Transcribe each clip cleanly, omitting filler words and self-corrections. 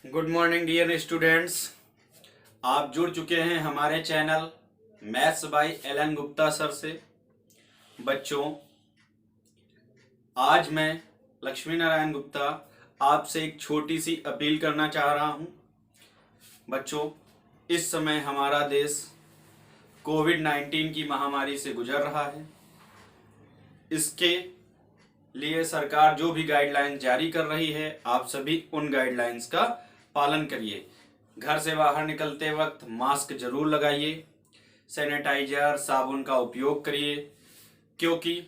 Good morning dear students. आप जुड़ चुके हैं हमारे channel maths by L Gupta sir से। बच्चों, आज मैं लक्ष्मी नारायण गुप्ता आपसे एक छोटी सी अपील करना चाह रहा हूं। बच्चों, इस समय हमारा देश कोविड-19 की महामारी से गुजर रहा है। इसके लिए सरकार जो भी गाइडलाइंस जारी कर रही है, आप सभी उन गाइडलाइंस का पालन करिए। घर से बाहर निकलते वक्त मास्क जरूर लगाइए, सैनिटाइजर साबुन का उपयोग करिए, क्योंकि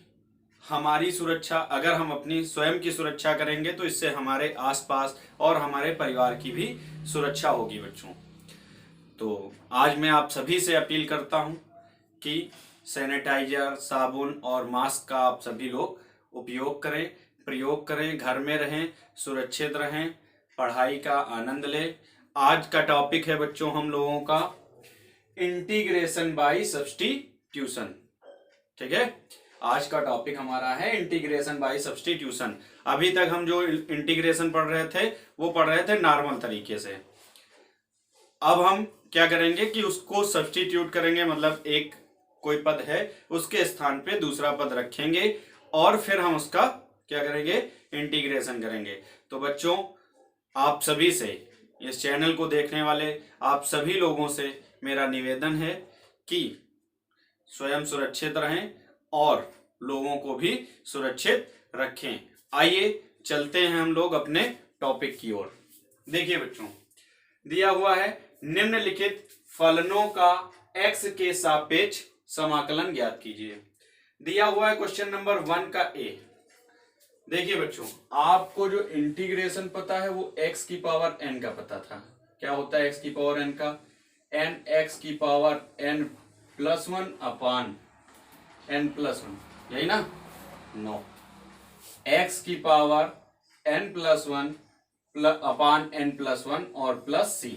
हमारी सुरक्षा, अगर हम अपनी स्वयं की सुरक्षा करेंगे तो इससे हमारे आसपास और हमारे परिवार की भी सुरक्षा होगी। बच्चों, तो आज मैं आप सभी से अपील करता हूं कि सैनिटाइजर साबुन और मास्क का आप सभी लोग उपयोग करें, प्रयोग करें, घर में रहें, सुरक्षित रहें, पढ़ाई का आनंद लें। आज का टॉपिक है बच्चों हम लोगों का इंटीग्रेशन बाय सब्स्टिट्यूशन। ठीक है, आज का टॉपिक हमारा है इंटीग्रेशन बाय सब्स्टिट्यूशन। अभी तक हम जो इंटीग्रेशन पढ़ रहे थे वो पढ़ रहे थे नॉर्मल तरीके से। अब हम क्या करेंगे कि उसको सब्स्टिट्यूट करेंगे, मतलब एक कोई पद है उसके स्थान पे दूसरा पद रखेंगे और फिर हम उसका क्या करेंगे, इंटीग्रेशन करेंगे। तो बच्चों, आप सभी से, इस चैनल को देखने वाले आप सभी लोगों से मेरा निवेदन है कि स्वयं सुरक्षित रहें और लोगों को भी सुरक्षित रखें। आइए चलते हैं हम लोग अपने टॉपिक की ओर। देखिए बच्चों, दिया हुआ है निम्नलिखित फलनों का x के सापेक्ष समाकलन ज्ञात कीजिए। दिया हुआ है क्वेश्चन नंबर 1 का ए। देखिए बच्चों, आपको जो इंटीग्रेशन पता है वो x की पावर n का पता था। क्या होता है x की पावर n का? n x की पावर n प्लस 1 अपान n प्लस 1, यही ना? नो, x की पावर n प्लस 1 अपान n प्लस 1 और प्लस c।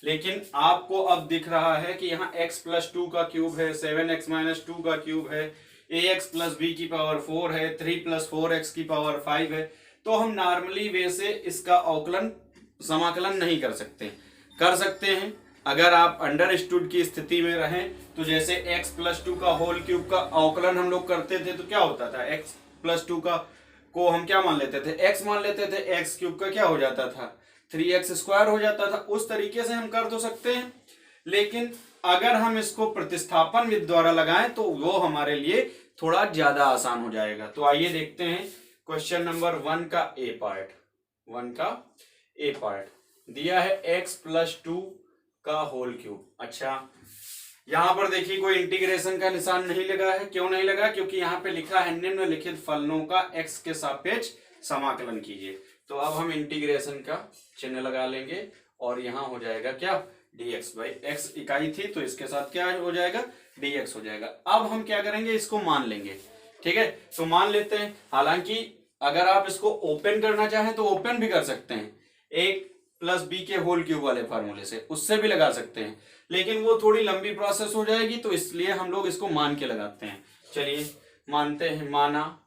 लेकिन आपको अब दिख रहा है कि यहाँ x प्लस 2 का क्यूब है, 7x माइनस 2 का क्यूब है, ax प्लस b की पावर 4 है, 3 प्लस 4x की पावर 5 है। तो हम नॉर्मली वे से इसका अवकलन समाकलन नहीं कर सकते। कर सकते हैं अगर आप अंडरस्टूड की स्थिति में रहें, तो जैसे x प्लस 2 का होल क्यूब का अवकलन हम लोग करते थे तो क्या होता था, x प्लस 2 का को हम क्या मान लेते थे, x मान लेते थे, x क्यूब का क्या हो जाता था, 3x स्क्वायर हो जाता था। उस तरीके से हम कर तो सकते हैं, लेकिन अगर हम इसको प्रतिस्थापन विधि द्वारा लगाएं तो वो हमारे लिए थोड़ा ज्यादा आसान हो जाएगा। तो आइए देखते हैं क्वेश्चन नंबर 1 का ए पार्ट। 1 का ए पार्ट दिया है x प्लस 2 का होल क्यूब। अच्छा, यहां पर देखिए कोई इंटीग्रेशन का निशान नहीं लगा है। क्यों नहीं लगा? क्योंकि यहाँ पे लिखा है निम्नलिखित फलनों का x के सापेक्ष समाकलन कीजिए। तो अब हम इंटीग्रेशन का चिन्ह लगा लेंगे और यहाँ हो जाएगा क्या, dx बाई x इकाई थी तो इसके साथ क्या हो जाएगा, dx हो जाएगा। अब हम क्या करेंगे, इसको मान लेंगे। ठीक है, तो मान लेते हैं। हालांकि अगर आप इसको ओपन करना चाहें तो ओपन भी कर सकते हैं, एक प्लस बी के होल क्यूब वाले फार्मूले से, उससे भी लगा सकते हैं, लेकिन वो थोड़ी लंबी प्रोसेस हो जाएगी, तो इसलिए हम लोग इसको मान के लगाते हैं। चलिए मानते हैं, माना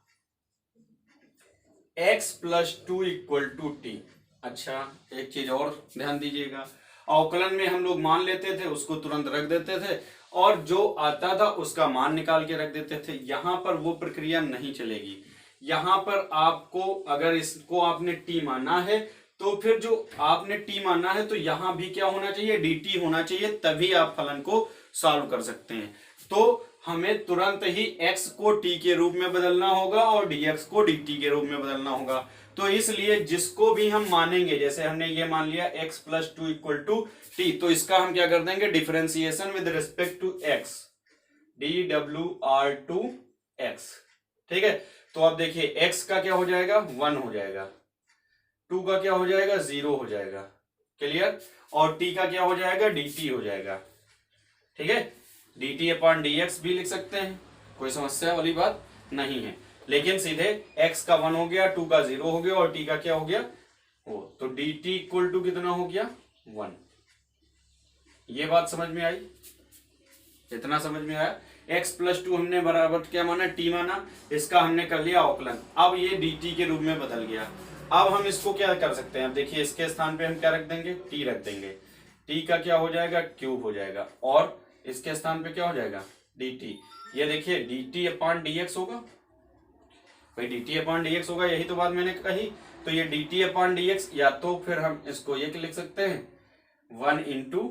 x plus 2 equal to t. अच्छा, एक चीज और ध्यान दीजिएगा, अवकलन में हम लोग मान लेते थे, उसको तुरंत रख देते थे और जो आता था उसका मान निकाल के रख देते थे। यहां पर वो प्रक्रिया नहीं चलेगी। यहां पर आपको, अगर इसको आपने टी माना है तो फिर जो आपने टी माना है तो यहां भी क्या होना चाहिए, dt होना चाहिए, तभी आप फलन को सॉल्व कर सकते हैं। तो हमें तुरंत ही x को t के रूप में बदलना होगा और dx को dt के रूप में बदलना होगा। तो इसलिए जिसको भी हम मानेंगे, जैसे हमने ये मान लिया x plus 2 equal to t, तो इसका हम क्या कर देंगे, differentiation with respect to x, dwr2x। ठीक है, तो अब देखिए x का क्या हो जाएगा, 1 हो जाएगा, 2 का क्या हो जाएगा, 0 हो जाएगा। क्लियर? और t का क्या हो जाएगा, dt हो जाएगा। ठीक है, dt अपॉन dx भी लिख सकते हैं, कोई समस्या वाली बात नहीं है। लेकिन सीधे x का 1 हो गया, 2 का 0 हो गया और t का क्या हो गया, वो, तो dt इक्वल टू कितना हो गया, 1। ये बात समझ में आई? इतना समझ में आया? x प्लस 2 हमने बराबर क्या माना, t माना, इसका हमने कर लिया अवकलन। अब ये dt के रूप में बदल गया। अब हम इसको क्या कर सकते हैं, अब देखिए इसके स्थान पे हम क्या रख देंगे, टी रख देंगे। टी का क्या हो जाएगा, क्यूब हो जाएगा, और इसके स्थान पे क्या हो जाएगा, डी टी। ये देखिए D t upon D x होगा भाई, D t upon D x होगा, यही तो बात मैंने कही। तो ये D t upon D x, या तो फिर हम इसको ये लिख सकते हैं 1 इंटू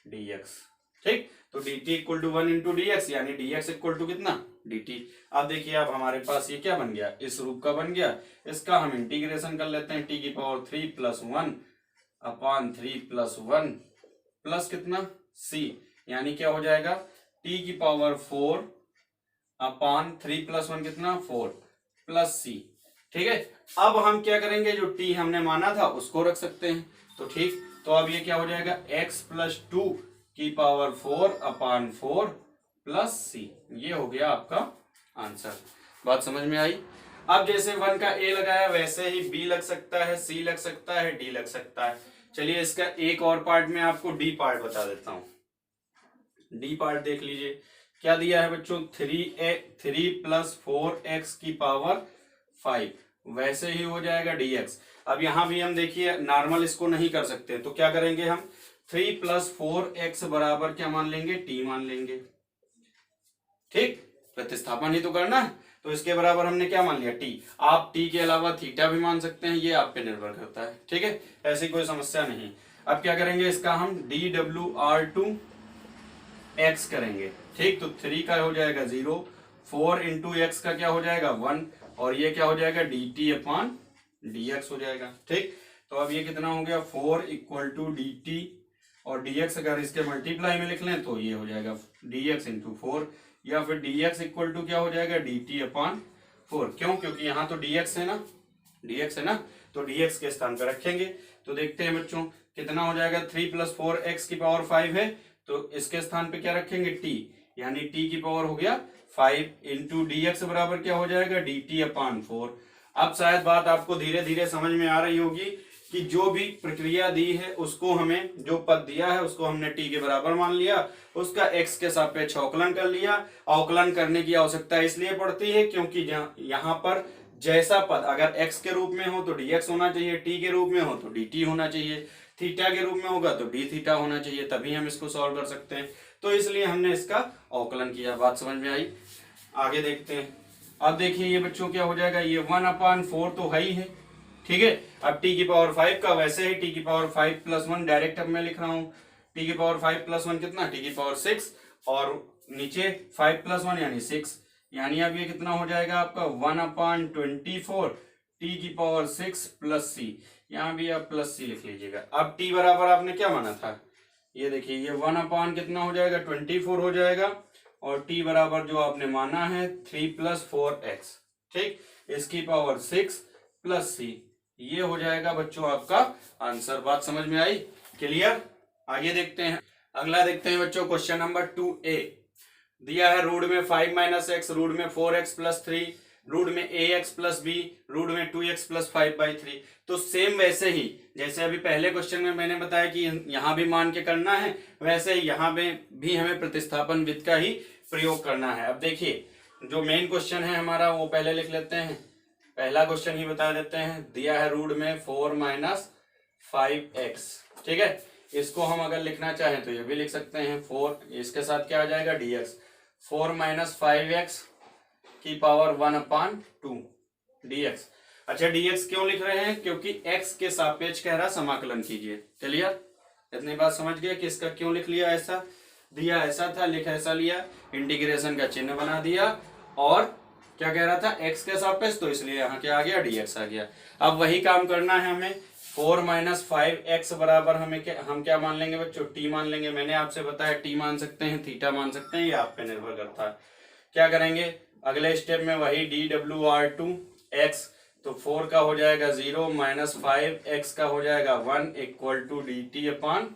डी एक्स। ठीक, तो d t equal to 1 into d x, यानी डी एक्स इक्वल टू कितना, डी टी। अब देखिए अब हमारे पास ये क्या बन गया, इस रूप का बन गया। इसका हम इंटीग्रेशन कर लेते हैं, टी की power 3 plus 1 upon 3 plus 1 plus कितना सी, यानी क्या हो जाएगा, टी की पावर 4 अपॉन 3 प्लस 1 कितना 4 प्लस सी। ठीक है, अब हम क्या करेंगे, जो टी हमने माना था उसको रख सकते हैं। तो ठीक, तो अब ये क्या हो जाएगा, x प्लस 2 की पावर 4 अपॉन 4 प्लस सी। ये हो गया आपका आंसर। बात समझ में आई। अब जैसे 1 का a लगाया वैसे ही b लग सकता है, c लग सकता है, d लग सकता है। चलिए इसका एक और पार्ट में आपको d पार्ट बता देता हूं। d पार्ट देख लीजिए, क्या दिया है बच्चों, 3 प्लस 4x की पावर 5, वैसे ही हो जाएगा dx। अब यहां भी हम देखिए नॉर्मल इसको नहीं कर सकते, तो क्या करेंगे हम, 3 प्लस 4x बराबर क्या मान लेंगे, t मान लेंगे। ठीक, प्रतिस्थापन ही तो करना है, तो इसके बराबर हमने क्या मान लिया, t। आप t के अलावा थीटा भी मान सकते हैं, ये आप पे निर्भर करता है। ठीक है, ऐसी कोई समस्या नहीं। अब क्या करेंगे, इसका हम dwr2 x करेंगे। ठीक, तो 3 का हो जाएगा 0, 4 इंटू एक्स का क्या हो जाएगा 1, और ये क्या हो जाएगा D t upon D x हो जाएगा। ठीक, तो अब ये कितना हो गया, 4 इक्वल टू डी टी, और डी एक्स अगर इसके मल्टीप्लाई में लिख लें तो ये हो जाएगा डी एक्स इंटू 4, या फिर डी एक्स इक्वल टू क्या हो जाएगा, डी टी अपॉन 4। क्यों, क्योंकि यहाँ तो डी एक्स है ना, डी एक्स है ना, तो डी एक्स के स्थान पर रखेंगे। तो देखते हैं बच्चों कितना हो जाएगा, 3 प्लस 4x की पावर 5 है, तो इसके स्थान पे क्या रखेंगे, t, यानी t की पावर हो गया 5 इंटू डी एक्स बराबर क्या हो जाएगा, डी टी अपॉन 4। अब शायद बात आपको धीरे धीरे समझ में आ रही होगी कि जो भी प्रक्रिया दी है उसको हमें, जो पद दिया है उसको हमने t के बराबर मान लिया, उसका x के सापेक्ष अवकलन कर लिया। अवकलन करने की आवश्यकता इसलिए पड़ती है क्योंकि यहाँ पर जैसा पद अगर x के रूप में हो तो dx होना चाहिए, t के रूप में हो तो dt होना चाहिए, थीटा के रूप में होगा तो d थीटा होना चाहिए, तभी हम इसको सॉल्व कर सकते हैं। तो इसलिए हमने इसका अवकलन किया। बात समझ में आई, आगे देखते हैं। अब देखिए ये बच्चों क्या हो जाएगा, ये 1/4 तो है ही है। ठीक है, अब t की पावर 5 का वैसे ही t की पावर 5 प्लस 1 डायरेक्ट अब मैं लिख रहा हूँ, t की पावर 5 प्लस 1 कितना, t की पावर 6, और नीचे 5 प्लस 1 यानी 6, यानी अब ये कितना हो जाएगा आपका 1/24 t की पावर 6 प्लस c। यहाँ भी आप प्लस सी लिख लीजिएगा। अब t बराबर आपने क्या माना था, ये देखिए ये 1/ कितना हो जाएगा 24 हो जाएगा, और t बराबर जो आपने माना है 3 प्लस 4x। ठीक, इसकी पावर 6 प्लस c, ये हो जाएगा बच्चों आपका आंसर। बात समझ में आई, क्लियर। आगे देखते हैं, अगला देखते हैं बच्चों क्वेश्चन नंबर 2a। दिया है रूट में 5 - x, रूट में 4x प्लस 3, रूट में ax प्लस b, रूट में 2x प्लस 5/3। तो सेम वैसे ही जैसे अभी पहले क्वेश्चन में मैंने बताया कि यहाँ भी मान के करना है, वैसे ही यहाँ में भी हमें प्रतिस्थापन विधि का ही प्रयोग करना है। अब देखिए जो मेन क्वेश्चन है हमारा वो पहले लिख लेते हैं, पहला क्वेश्चन ही बता देते हैं। दिया है रूट में 4 - 5x। ठीक है, इसको हम अगर लिखना चाहें तो ये भी लिख सकते हैं 4, इसके साथ क्या आ जाएगा dx, 4 - 5x की पावर 1/2 dx। अच्छा dx क्यों लिख रहे हैं, क्योंकि x के सापेक्ष कह रहा समाकलन कीजिए। क्लियर, इतनी बात समझ गए कि इसका क्यों लिख लिया, ऐसा दिया ऐसा था, लिख ऐसा लिया, इंटीग्रेशन का चिन्ह बना दिया, और क्या कह रहा था x के सापेक्ष, तो इसलिए यहाँ क्या आ गया dx आ गया। अब वही काम करना है हमें, 4 - 5x बराबर हम क्या मान लेंगे बच्चों, t मान लेंगे। मैंने आपसे बताया t मान सकते हैं, थीटा मान सकते हैं, ये आप पे निर्भर करता है। क्या करेंगे अगले स्टेप में, वही dwr2 x, तो 4 का हो जाएगा 0 - 5x का हो जाएगा 1 equal to dt upon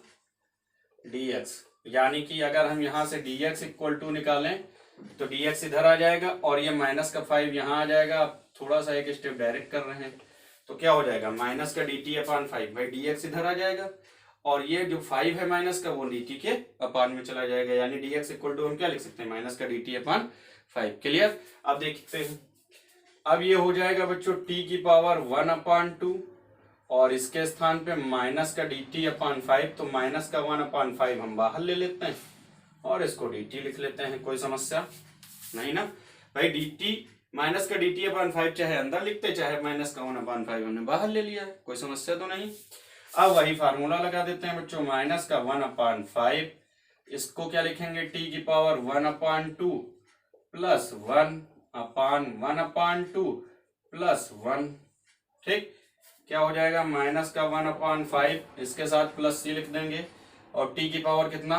dx। यानी कि अगर हम यहाँ से dx इक्वल टू निकालें तो dx इधर आ जाएगा, और ये माइनस का 5 यहाँ आ जाएगा। आप थोड़ा सा एक स्टेप डायरेक्ट कर रहे हैं, तो क्या हो जाएगा माइनस का dt अपॉन 5 भाई dx इधर आ जाएगा, और ये जो 5 है माइनस का वो dt के अपॉन में चला जाएगा, यानी dx इक्वल टू हम क्या लिख सकते हैं, माइनस का dt अपॉन 5। क्लियर। अब देखते हैं, अब ये हो जाएगा बच्चों टी की पावर 1/2 और इसके स्थान पे माइनस का dt/5, तो माइनस का 1/5 हम बाहर ले लेते हैं और इसको dt लिख लेते हैं। कोई समस्या नहीं ना भाई। dt माइनस का dt/5 चाहे अंदर लिखते चाहे माइनस का 1/5 हमने बाहर ले लिया है, कोई समस्या तो नहीं। अब वही फार्मूला लगा देते हैं बच्चों, माइनस का 1/5 इसको क्या लिखेंगे टी की पावर 1/2 प्लस 1/1/2 प्लस 1। ठीक, क्या हो जाएगा माइनस का 1/5 इसके साथ प्लस सी लिख देंगे और टी की पावर कितना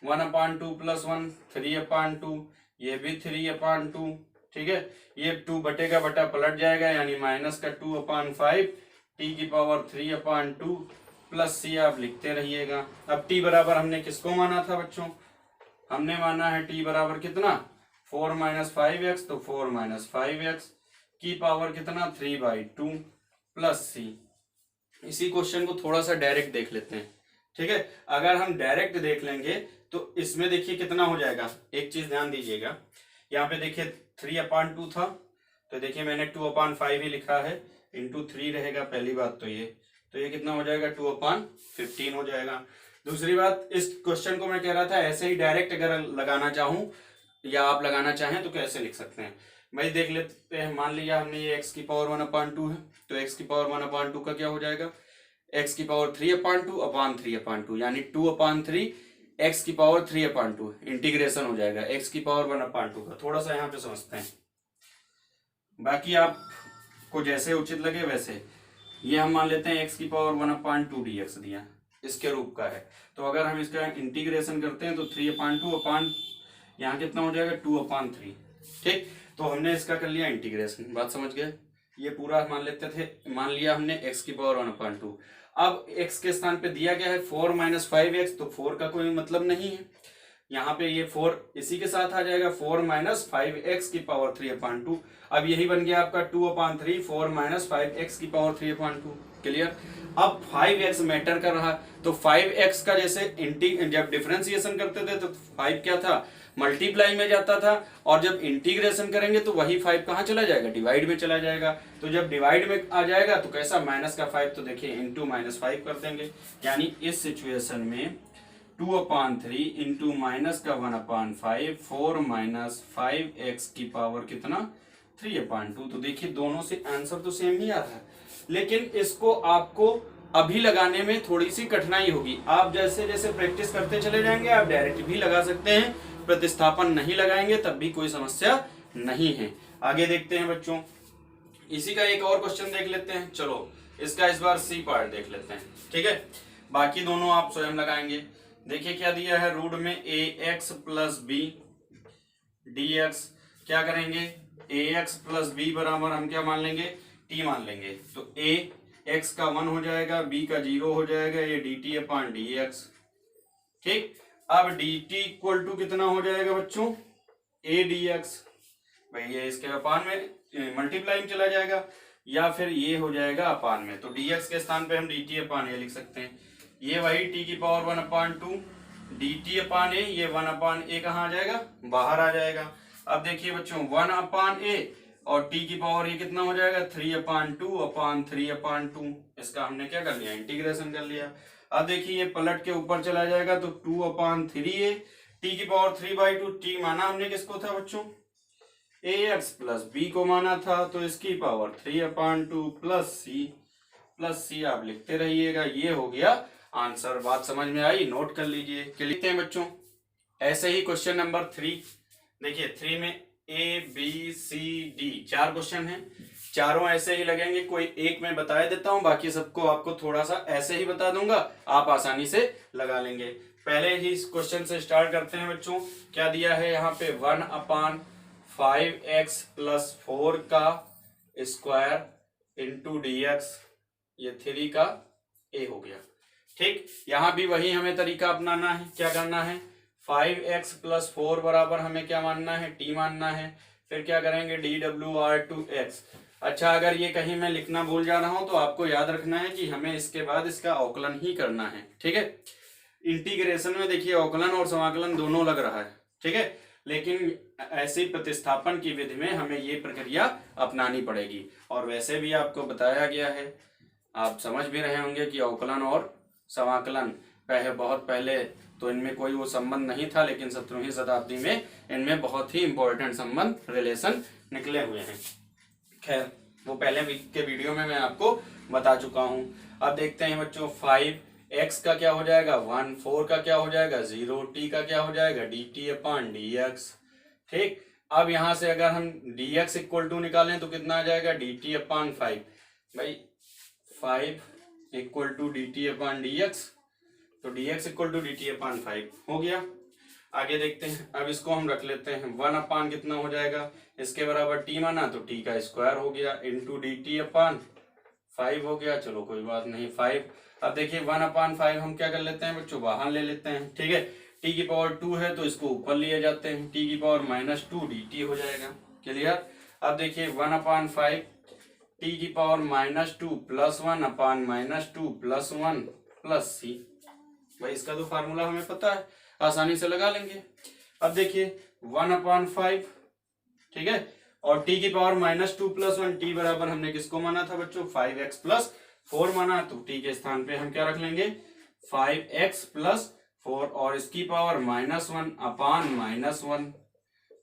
1/2 प्लस 1 3/2, ये भी 3/2। ठीक है, ये 2 बटेगा बटा पलट जाएगा यानी माइनस का 2/5 टी की पावर 3/2 प्लस सी आप लिखते रहिएगा। अब टी बराबर हमने किसको माना था बच्चों, हमने माना है टी बराबर कितना 4 - 5x, तो 4 - 5x की पावर कितना 3/2 प्लस सी। इसी क्वेश्चन को थोड़ा सा डायरेक्ट देख लेते हैं। ठीक है, अगर हम डायरेक्ट देख लेंगे तो इसमें देखिए कितना हो जाएगा, एक चीज ध्यान दीजिएगा, यहाँ पे देखिए 3/2 था तो देखिए मैंने 2/5 ही लिखा है, इंटू 3 रहेगा पहली बात तो ये कितना हो जाएगा 2/15 हो जाएगा। दूसरी बात, इस क्वेश्चन को मैं कह रहा था ऐसे ही डायरेक्ट अगर लगाना चाहूं या आप लगाना चाहें तो कैसे लिख सकते हैं भाई, देख लेते हैं। मान लिया हमने ये x की पावर 1/2 है, तो x की पावर 1/2 का क्या हो जाएगा x की पावर 3/2/3/2 यानी 2/3 x की पावर 3/2 इंटीग्रेशन हो जाएगा x की पावर 1/2 का। थोड़ा सा यहाँ पे समझते हैं, बाकी आपको जैसे उचित लगे वैसे। ये हम मान लेते हैं x की पावर 1/2 dx दिया, इसके रूप का है, तो अगर हम इसका इंटीग्रेशन करते हैं तो 3/2 यहाँ कितना हो जाएगा 2/3। ठीक, तो हमने इसका कर लिया इंटीग्रेशन, बात समझ गए। ये पूरा मान लेते थे, मान लिया हमने x की पावर 1/2। अब x के स्थान पे दिया गया है 4 - 5x, तो 4 का कोई मतलब नहीं है, यहाँ पे ये 4 इसी के साथ आ जाएगा 4 - 5x की पावर 3/2। अब यही बन गया आपका 2/3 4 - 5x की पावर 3/2। क्लियर। अब 5x मैटर कर रहा, तो 5x का जैसे जब डिफरेंशिएशन करते थे तो 5 क्या था मल्टीप्लाई में जाता था, और जब इंटीग्रेशन करेंगे तो वही 5 कहाँ चला जाएगा डिवाइड में चला जाएगा। तो जब डिवाइड में आ जाएगा तो कैसा माइनस का 5, तो देखिए इंटू -5 कर देंगे, यानी इस सिचुएशन में 2/3 इंटू माइनस का 1/5 4 - 5x की पावर कितना 3/2। तो देखिए दोनों से आंसर तो सेम ही आ रहा है, लेकिन इसको आपको अभी लगाने में थोड़ी सी कठिनाई होगी। आप जैसे जैसे प्रैक्टिस करते चले जाएंगे आप डायरेक्ट भी लगा सकते हैं, प्रतिस्थापन नहीं लगाएंगे तब भी कोई समस्या नहीं है। आगे देखते हैं बच्चों, इसी का एक और क्वेश्चन देख लेते हैं। चलो इसका इस बार सी पार्ट देख लेते हैं। ठीक है, बाकी दोनों आप स्वयं लगाएंगे। देखिए क्या दिया है, रूट में ax प्लस बी dx, क्या करेंगे ax प्लस बी बराबर हम क्या मान लेंगे t मान लेंगे, तो a x का 1 हो जाएगा, b का 0 हो जाएगा, ये dt/dx। ठीक, अब dt इक्वल टू कितना हो जाएगा बच्चों a dx, भाई ये इसके अपान में मल्टीप्लाई में चला जाएगा, या फिर ये हो जाएगा अपान में, तो dx के स्थान पे हम dt/a लिख सकते हैं। ये वही t की पावर 1/2 dt/a, ये 1/a कहाँ आ जाएगा बाहर आ जाएगा। अब देखिए बच्चों 1/a और t की पावर ये कितना हो जाएगा 3/2/3/2, इसका हमने क्या कर लिया इंटीग्रेशन कर लिया। अब देखिए ये पलट के ऊपर चला जाएगा तो 2/3a t की पावर 3/2, t माना हमने किसको था बच्चों ax प्लस b को माना था, तो इसकी पावर 3/2 प्लस c आप लिखते रहिएगा। ये हो गया आंसर, बात समझ में आई, नोट कर लीजिए। क्या लिखते हैं बच्चों, ऐसे ही क्वेश्चन नंबर 3 देखिए, 3 में a b c d 4 question हैं, चारों ऐसे ही लगेंगे, कोई एक मैं बता देता हूं, बाकी सबको आपको थोड़ा सा ऐसे ही बता दूंगा, आप आसानी से लगा लेंगे। पहले ही इस क्वेश्चन से स्टार्ट करते हैं बच्चों। क्या दिया है यहाँ पे 1/5x प्लस 4 का स्क्वायर इंटू dx, ये 3 का a हो गया। ठीक, यहाँ भी वही हमें तरीका अपनाना है, क्या करना है 5x प्लस 4 बराबर हमें क्या मानना है t मानना है, फिर क्या करेंगे dwr2x। अच्छा, अगर ये कहीं मैं लिखना भूल जा रहा हूं तो आपको याद रखना है कि हमें इसके बाद इसका अवकलन ही करना है। ठीक है, इंटीग्रेशन में देखिए अवकलन और समाकलन दोनों लग रहा है। ठीक है, लेकिन ऐसी प्रतिस्थापन की विधि में हमें ये प्रक्रिया अपनानी पड़ेगी। और वैसे भी आपको बताया गया है, आप समझ भी रहे होंगे कि अवकलन और समाकलन बहुत पहले तो इनमें कोई वो संबंध नहीं था, लेकिन 17वीं शताब्दी में इनमें बहुत ही इंपॉर्टेंट संबंध, रिलेशन निकले हुए हैं। खैर, वो पहले के वीडियो में मैं आपको बता चुका हूं। अब देखते हैं बच्चों, 5x का क्या हो जाएगा 1, 4 का क्या हो जाएगा 0, t का क्या हो जाएगा dt अपॉन dx। ठीक, अब यहां से अगर हम dx इक्वल टू निकालें तो कितना आ जाएगा dt अपॉन 5। भाई 5 equal to dt upon dx, तो dx equal to dt upon 5 हो गया। आगे देखते हैं, अब इसको हम रख लेते हैं 1 अपान कितना हो जाएगा, इसके बराबर t माना तो t का स्क्वायर हो गया इंटू dt अपान 5 हो गया। चलो कोई बात नहीं 5। अब देखिए 1 अपान 5 हम क्या कर लेते हैं बच्चों, बाहर ले लेते हैं। ठीक है, t की पावर 2 है तो इसको ऊपर लिए जाते हैं, t की पावर -2 dt हो जाएगा। क्लियर। अब देखिए 1 अपान 5 t की पावर -2 प्लस 1 अपान -2 प्लस 1 प्लस c। भाई इसका तो फार्मूला हमें पता है, आसानी से लगा लेंगे। अब देखिए 1 अपान 5, ठीक है, और t की पावर -2 प्लस 1, t बराबर हमने किसको माना था बच्चों 5x प्लस 4 माना, तो t के स्थान पे हम क्या रख लेंगे 5x प्लस 4 और इसकी पावर -1 अपान -1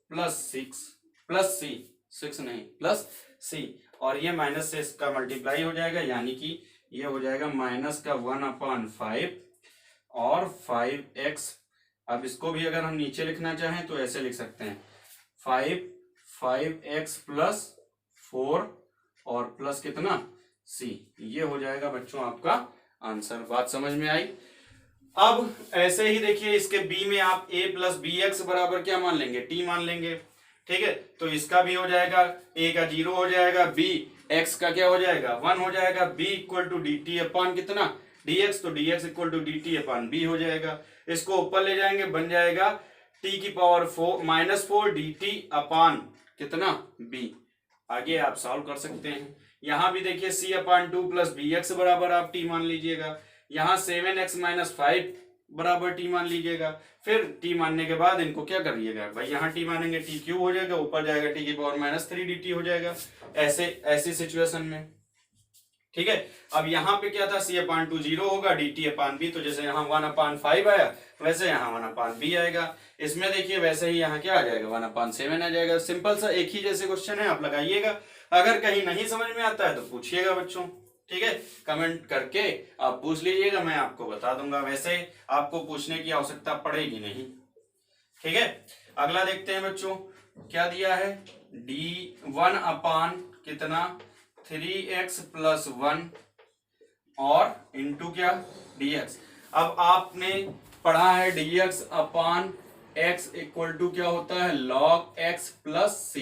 प्लस 6 प्लस c, 6 नहीं प्लस c, और ये माइनस से इसका मल्टीप्लाई हो जाएगा, यानी कि ये हो जाएगा माइनस का 1 अपान 5 और 5x। अब इसको भी अगर हम नीचे लिखना चाहें तो ऐसे लिख सकते हैं 5x प्लस 4 और प्लस कितना c, ये हो जाएगा बच्चों आपका आंसर। बात समझ में आई। अब ऐसे ही देखिए इसके b में आप a प्लस बी एक्स बराबर क्या मान लेंगे t मान लेंगे। ठीक है, तो इसका भी हो जाएगा, a का 0 हो जाएगा, b x का क्या हो जाएगा 1 हो जाएगा, b equal to d t upon कितना dx, तो dx equal to d t upon b हो जाएगा। इसको ऊपर ले जाएंगे, बन जाएगा t की पावर -4 dt अपॉन कितना b। आगे आप सॉल्व कर सकते हैं। यहां भी देखिए c upon 2 plus b x बराबर आप t मान लीजिएगा, यहाँ 7x - 5 बराबर t मान लीजिएगा। फिर t मानने के बाद इनको क्या करिएगा भाई, यहाँ t मानेंगे t क्यूब हो जाएगा, ऊपर जाएगा t की पावर -3 dt हो जाएगा। ऐसी सिचुएशन में ठीक है। अब यहाँ पे क्या था c अपान 2 0 होगा, dt अपान b, तो जैसे यहाँ 1 अपान 5 आया वैसे यहाँ 1 अपान b आएगा। इसमें देखिए वैसे ही यहाँ क्या आ जाएगा 1 अपान 7 आ जाएगा। सिंपल सा एक ही जैसे क्वेश्चन है, आप लगाइएगा। अगर कहीं नहीं समझ में आता है तो पूछिएगा बच्चों, ठीक है, कमेंट करके आप पूछ लीजिएगा, मैं आपको बता दूंगा। वैसे आपको पूछने की आवश्यकता पड़ेगी नहीं। ठीक है, अगला देखते हैं बच्चों क्या दिया है, d1 अपान कितना 3x प्लस 1 और इंटू क्या dx। अब आपने पढ़ा है dx upon x equal to क्या होता है log x प्लस c,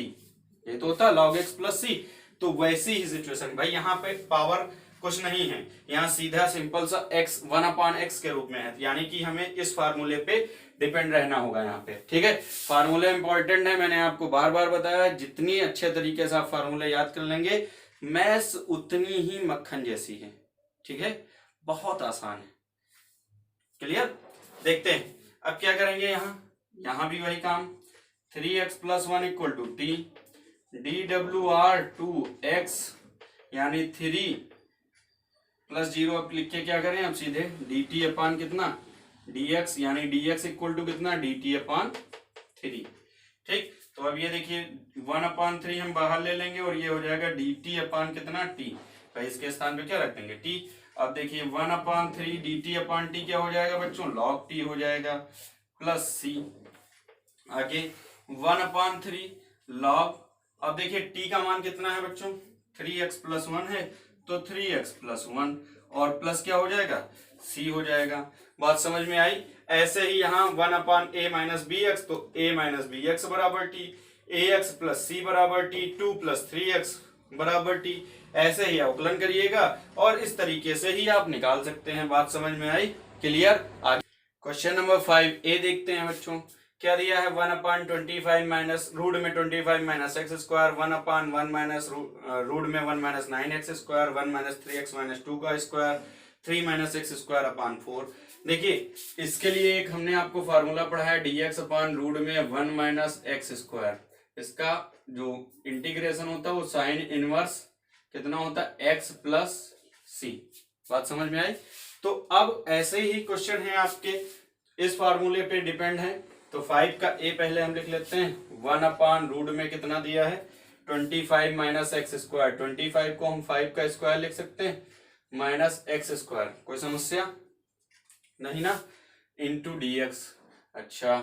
ये तो होता है log x प्लस c। तो वैसी ही सिचुएशन भाई, यहाँ पे पावर कुछ नहीं है, यहाँ सीधा सिंपल सा x 1 अपान x के रूप में है, यानी कि हमें इस फार्मूले पे डिपेंड रहना होगा यहाँ पे। ठीक है, फार्मूले इंपॉर्टेंट है, मैंने आपको बार बार बताया, जितनी अच्छे तरीके से आप फार्मूले याद कर लेंगे मैथ्स उतनी ही मक्खन जैसी है। ठीक है, बहुत आसान है। क्लियर। देखते हैं अब क्या करेंगे, यहाँ भी वही काम, 3x plus 1 equal to T, dwr2x यानी 3 प्लस 0 अब लिख के क्या करें, अब सीधे dt अपान कितना dx, यानी dx इक्वल टू कितना dt अपान 3। ठीक, तो अब ये देखिए 1 अपान 3 हम बाहर ले लेंगे और ये हो जाएगा dt अपान कितना t, भाई इसके स्थान पे क्या रख देंगे t। अब देखिए 1 अपान 3 dt अपान t क्या हो जाएगा बच्चों log t हो जाएगा प्लस c। आगे 1 अपान 3 log, अब देखिए t का मान कितना है बच्चों 3x प्लस 1 है, तो 3x प्लस 1 और प्लस क्या हो जाएगा c हो जाएगा। बात समझ में आई। ऐसे ही यहाँ 1 अपान a माइनस बी एक्स, तो a माइनस बी एक्स बराबर t, ax प्लस c बराबर t, 2 प्लस 3x बराबर t। ऐसे ही अवकलन करिएगा और इस तरीके से ही आप निकाल सकते हैं। बात समझ में आई, क्लियर। आगे क्वेश्चन नंबर 5a देखते हैं बच्चों, क्या दिया है 1 अपान 25 माइनस रूट में 25 माइनस एक्स स्क्वायर, 1 अपान 1 माइनस रूट में 1 minus 9x square, 1 minus 3x minus 2 का square 3 minus x square upon 4। देखिए इसके लिए एक हमने आपको फार्मूला पढ़ा है dx अपान रूट में 1 माइनस एक्स स्क्वायर। इसका जो इंटीग्रेशन होता है वो साइन इनवर्स कितना होता है x प्लस सी। बात समझ में आई। तो अब ऐसे ही क्वेश्चन है आपके इस फार्मूले पे डिपेंड है। तो 5 का a पहले हम लिख लेते हैं। 1 अपान रूट में कितना दिया है 25 माइनस एक्स स्क्वायर। 25 को हम 5 का स्क्वायर लिख सकते हैं माइनस एक्स स्क्वायर, कोई समस्या नहीं ना, इंटू dx। अच्छा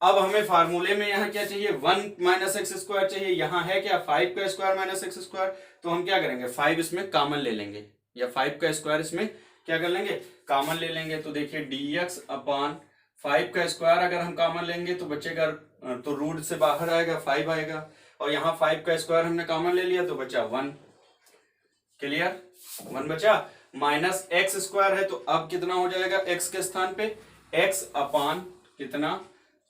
अब हमें फार्मूले में यहाँ क्या चाहिए 1 माइनस एक्स स्क्वायर चाहिए। यहाँ है क्या 5 का स्क्वायर माइनस एक्स स्क्वायर। तो हम क्या करेंगे 5 इसमें कॉमन ले लेंगे या 5 का स्क्वायर इसमें क्या कर लेंगे कॉमन ले लेंगे। तो देखिए dx अपान 5 का स्क्वायर अगर हम कॉमन लेंगे तो बचेगा, तो रूट से बाहर आएगा 5 आएगा, और यहाँ 5 का स्क्वायर हमने कॉमन ले लिया तो बचा 1। क्लियर, 1 बचा। माइनस एक्स स्क्वायर है तो अब कितना हो जाएगा x के स्थान पे x अपान कितना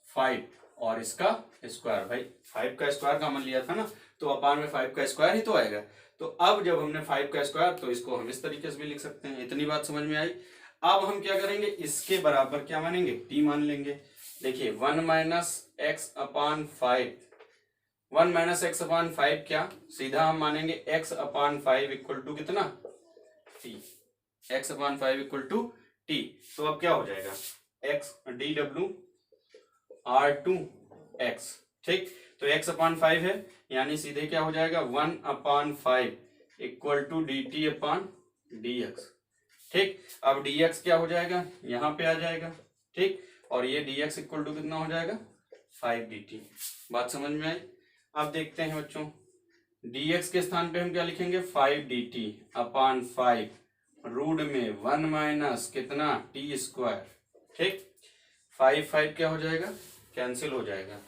5 और इसका स्क्वायर। भाई 5 का स्क्वायर कॉमन लिया था ना तो अपान में 5 का स्क्वायर ही तो आएगा। तो अब जब हमने 5 का स्क्वायर तो इसको हम इस तरीके से भी लिख सकते हैं। इतनी बात समझ में आई। अब हम क्या करेंगे इसके बराबर क्या मानेंगे t मान लेंगे। देखिए 1 minus x upon 5, 1 minus x upon 5 क्या सीधा हम मानेंगे x अपान 5 इक्वल टू कितना t, x upon 5 equal to t। तो अब क्या हो जाएगा x dw r2 x। ठीक, तो x अपान 5 है यानी सीधे क्या हो जाएगा 1 upon 5 equal to dt upon dx। ठीक, अब dx क्या हो जाएगा यहाँ पे आ जाएगा। ठीक, और ये dx इक्वल टू कितना हो जाएगा 5 dt। बात समझ में आई। अब देखते हैं बच्चों dx के स्थान पे हम क्या लिखेंगे 5 dt अपान 5 रूट में 1 माइनस कितना t स्क्वायर। ठीक, 5 क्या हो जाएगा कैंसिल हो जाएगा।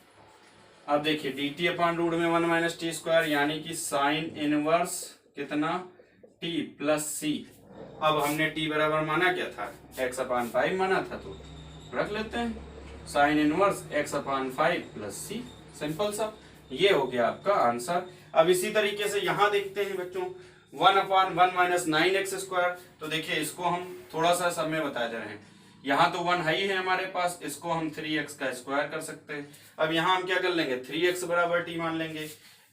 अब देखिए dt अपान रूट में 1 माइनस टी स्क्वायर यानी कि साइन इनवर्स कितना t प्लस सी। अब हमने t बराबर माना क्या था x अपान 5 माना था तो रख लेते हैं sine inverse x upon 5 plus सी। सिंपल सा, ये हो गया आपका आंसर। अब इसी तरीके से यहाँ देखते हैं बच्चों 1 अपान 1 माइनस 9x स्क्वायर। तो देखिए इसको हम थोड़ा सा सब में बता दे रहे हैं। यहाँ तो 1 है ही है हमारे पास, इसको हम 3x का स्क्वायर कर सकते हैं। अब यहाँ हम क्या कर लेंगे 3x बराबर t मान लेंगे।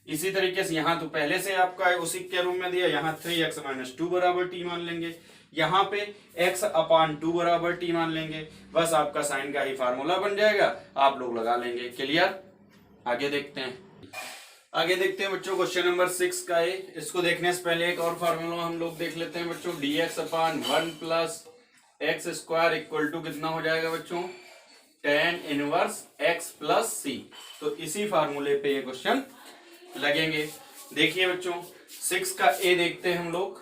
इसी तरीके से यहाँ तो पहले से आपका उसी के रूप में दिया, यहाँ 3x माइनस 2 बराबर t मान लेंगे। यहाँ पे x अपान 2 बराबर t मान लेंगे। बस आपका साइन का ही फार्मूला बन जाएगा, आप लोग लगा लेंगे। क्लियर, आगे देखते हैं। आगे देखते हैं बच्चों क्वेश्चन नंबर 6 का है। इसको देखने से पहले एक और फार्मूला हम लोग देख लेते हैं बच्चों। dx upon 1 plus x square equal to कितना हो जाएगा बच्चों tan inverse x plus c. तो इसी फार्मूले पे ये क्वेश्चन लगेंगे। देखिए बच्चों 6 का a देखते हैं हम लोग।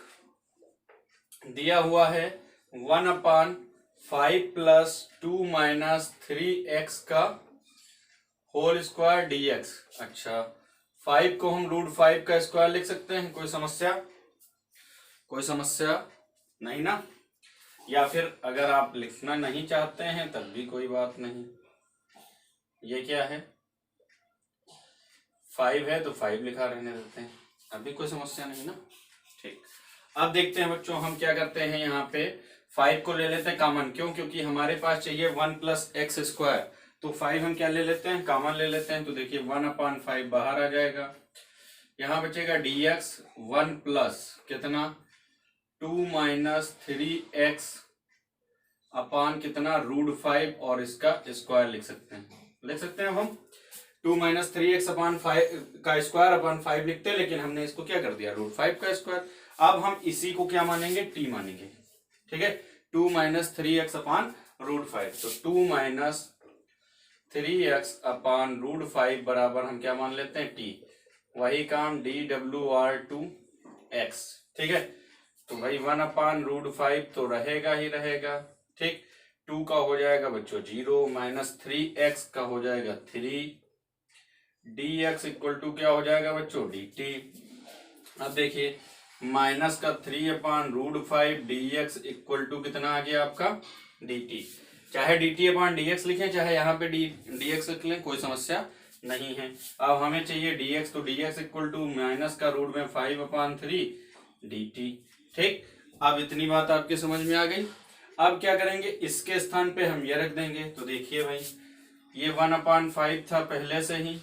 दिया हुआ है 1 अपान 5 प्लस 2 माइनस 3x का होल स्क्वायर dx। अच्छा 5 को हम रूट 5 का स्क्वायर लिख सकते हैं, कोई समस्या, कोई समस्या नहीं ना। या फिर अगर आप लिखना नहीं चाहते हैं तब भी कोई बात नहीं। ये क्या है 5 है तो 5 लिखा रहने देते हैं, अभी कोई समस्या नहीं ना। ठीक, अब देखते हैं बच्चों हम क्या करते हैं। यहाँ पे 5 को ले लेते हैं कॉमन, क्यों, क्योंकि हमारे पास चाहिए 1 प्लस एक्स स्क्वायर। तो 5 हम क्या ले लेते हैं कॉमन ले लेते हैं। तो देखिए 1 अपान 5 बाहर आ जाएगा। यहाँ बचेगा dx 1 प्लस कितना 2 माइनस 3x अपान कितना रूट 5 और इसका स्क्वायर लिख सकते हैं हम 2 माइनस 3x अपान 5 का स्क्वायर अपान 5 लिखते हैं, लेकिन हमने इसको क्या कर दिया रूट 5 का स्क्वायर। अब हम इसी को क्या मानेंगे t मानेंगे। ठीक है, 2 माइनस 3x अपान रूट 5। तो 2 माइनस 3x अपान रूट 5 बराबर हम क्या मान लेते हैं t। वही काम dwr2x। ठीक है, तो भाई 1 अपान रूट 5 तो रहेगा ही रहेगा। ठीक, 2 का हो जाएगा बच्चों 0 माइनस 3x का हो जाएगा 3 dx इक्वल टू क्या हो जाएगा बच्चों dt। अब देखिए माइनस का 3 upon root 5 dx equal to कितना आ गया आपका dt। चाहे dt अपान dx लिखें चाहे यहाँ पे dx लिख लें, कोई समस्या नहीं है। अब हमें चाहिए dx, तो dx इक्वल टू माइनस का रूट में 5 अपान 3 dt। ठीक, अब इतनी बात आपके समझ में आ गई। अब क्या करेंगे, इसके स्थान पे हम ये रख देंगे। तो देखिए भाई, ये 1/5 था पहले से ही,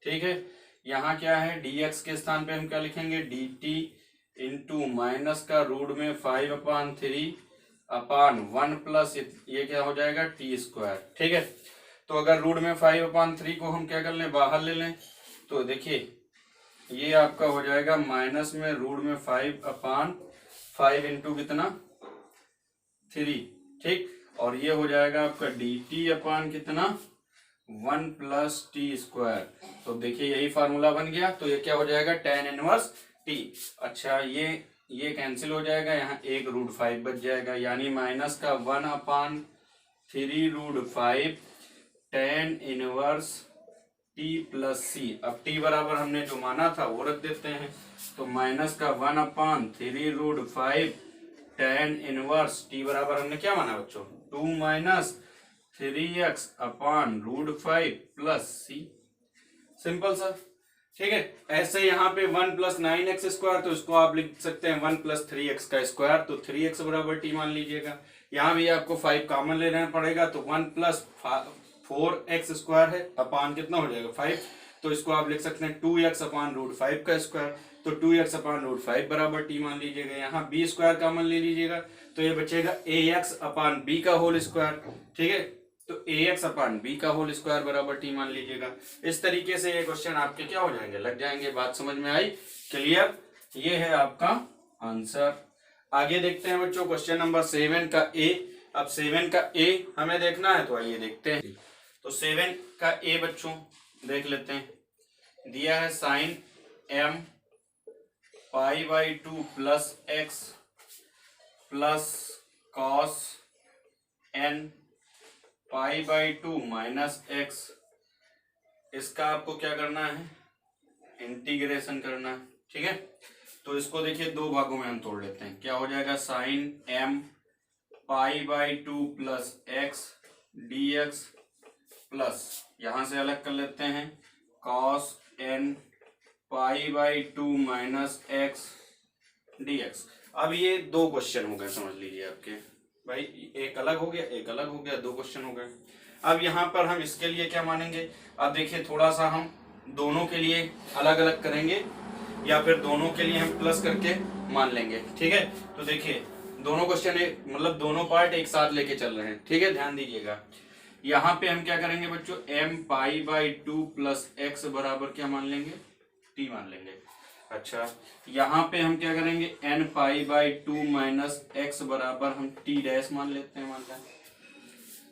ठीक है। यहाँ क्या है, dx के स्थान पे हम क्या लिखेंगे, dt इंटू माइनस का रूट में 5/3/1 प्लस ये क्या हो जाएगा, t², ठीक है। तो अगर रूट में 5/3 को हम क्या कर लें, बाहर ले लें, तो देखिए ये आपका हो जाएगा माइनस में रूट में 5/5 इंटू कितना, 3, ठीक। और ये हो जाएगा आपका dt अपान कितना, 1 प्लस t²। तो देखिए यही फार्मूला बन गया। तो ये क्या हो जाएगा, tan इनवर्स t। अच्छा, ये कैंसिल हो जाएगा, यहाँ एक √5 बच जाएगा, यानी माइनस का 1/3√5 tan inverse t plus c। अब t बराबर हमने जो माना था वो रख देते हैं। तो माइनस का 1/3√5 tan इनवर्स t बराबर हमने क्या माना बच्चों, 2 माइनस 3x अपान √5 प्लस c। सिंपल सर, ठीक है। ऐसे यहाँ पे 1 प्लस 9x², तो इसको आप लिख सकते हैं 1 प्लस 3x का स्क्वायर। तो 3x बराबर t मान लीजिएगा। यहाँ भी आपको 5 कॉमन लेना पड़ेगा, तो 1 प्लस 4x² है, अपान कितना हो जाएगा, 5। तो इसको आप लिख सकते हैं 2x अपान √5 का स्क्वायर। तो 2x अपान √5 बराबर t मान लीजिएगा। यहाँ b² कॉमन ले लीजिएगा, तो ये बचेगा ax अपान b का होल स्क्वायर, ठीक है। तो ax अपान b का होल स्क्वायर बराबर t मान लीजिएगा। इस तरीके से ये क्वेश्चन आपके क्या हो जाएंगे, लग जाएंगे। बात समझ में आई, क्लियर। ये है आपका आंसर। आगे देखते हैं बच्चों, क्वेश्चन नंबर 7 का a। अब 7 का a हमें देखना है, तो आइए देखते हैं। तो 7 का a बच्चों देख लेते हैं। दिया है sine m π/2 plus x plus cos n π/2 minus x। इसका आपको क्या करना है, इंटीग्रेशन करना है, ठीक है। तो इसको देखिए दो भागों में हम तोड़ लेते हैं। क्या हो जाएगा, sine m π/2 plus x dx plus यहां से अलग कर लेते हैं cos n π/2 minus x dx। अब ये दो क्वेश्चन हो गए, समझ लीजिए आपके भाई, एक अलग हो गया, एक अलग हो गया, दो क्वेश्चन हो गए। अब यहाँ पर हम इसके लिए क्या मानेंगे, अब देखिए थोड़ा सा हम दोनों के लिए अलग अलग करेंगे, या फिर दोनों के लिए हम प्लस करके मान लेंगे, ठीक है। तो देखिए दोनों क्वेश्चन मतलब दोनों पार्ट एक साथ लेके चल रहे हैं, ठीक है, ध्यान दीजिएगा। यहाँ पे हम क्या करेंगे बच्चों, m π/2 प्लस x बराबर क्या मान लेंगे, t मान लेंगे। अच्छा, यहाँ पे हम क्या करेंगे, n π/2 माइनस x बराबर हम t डैश मान लेते हैं, मान लें।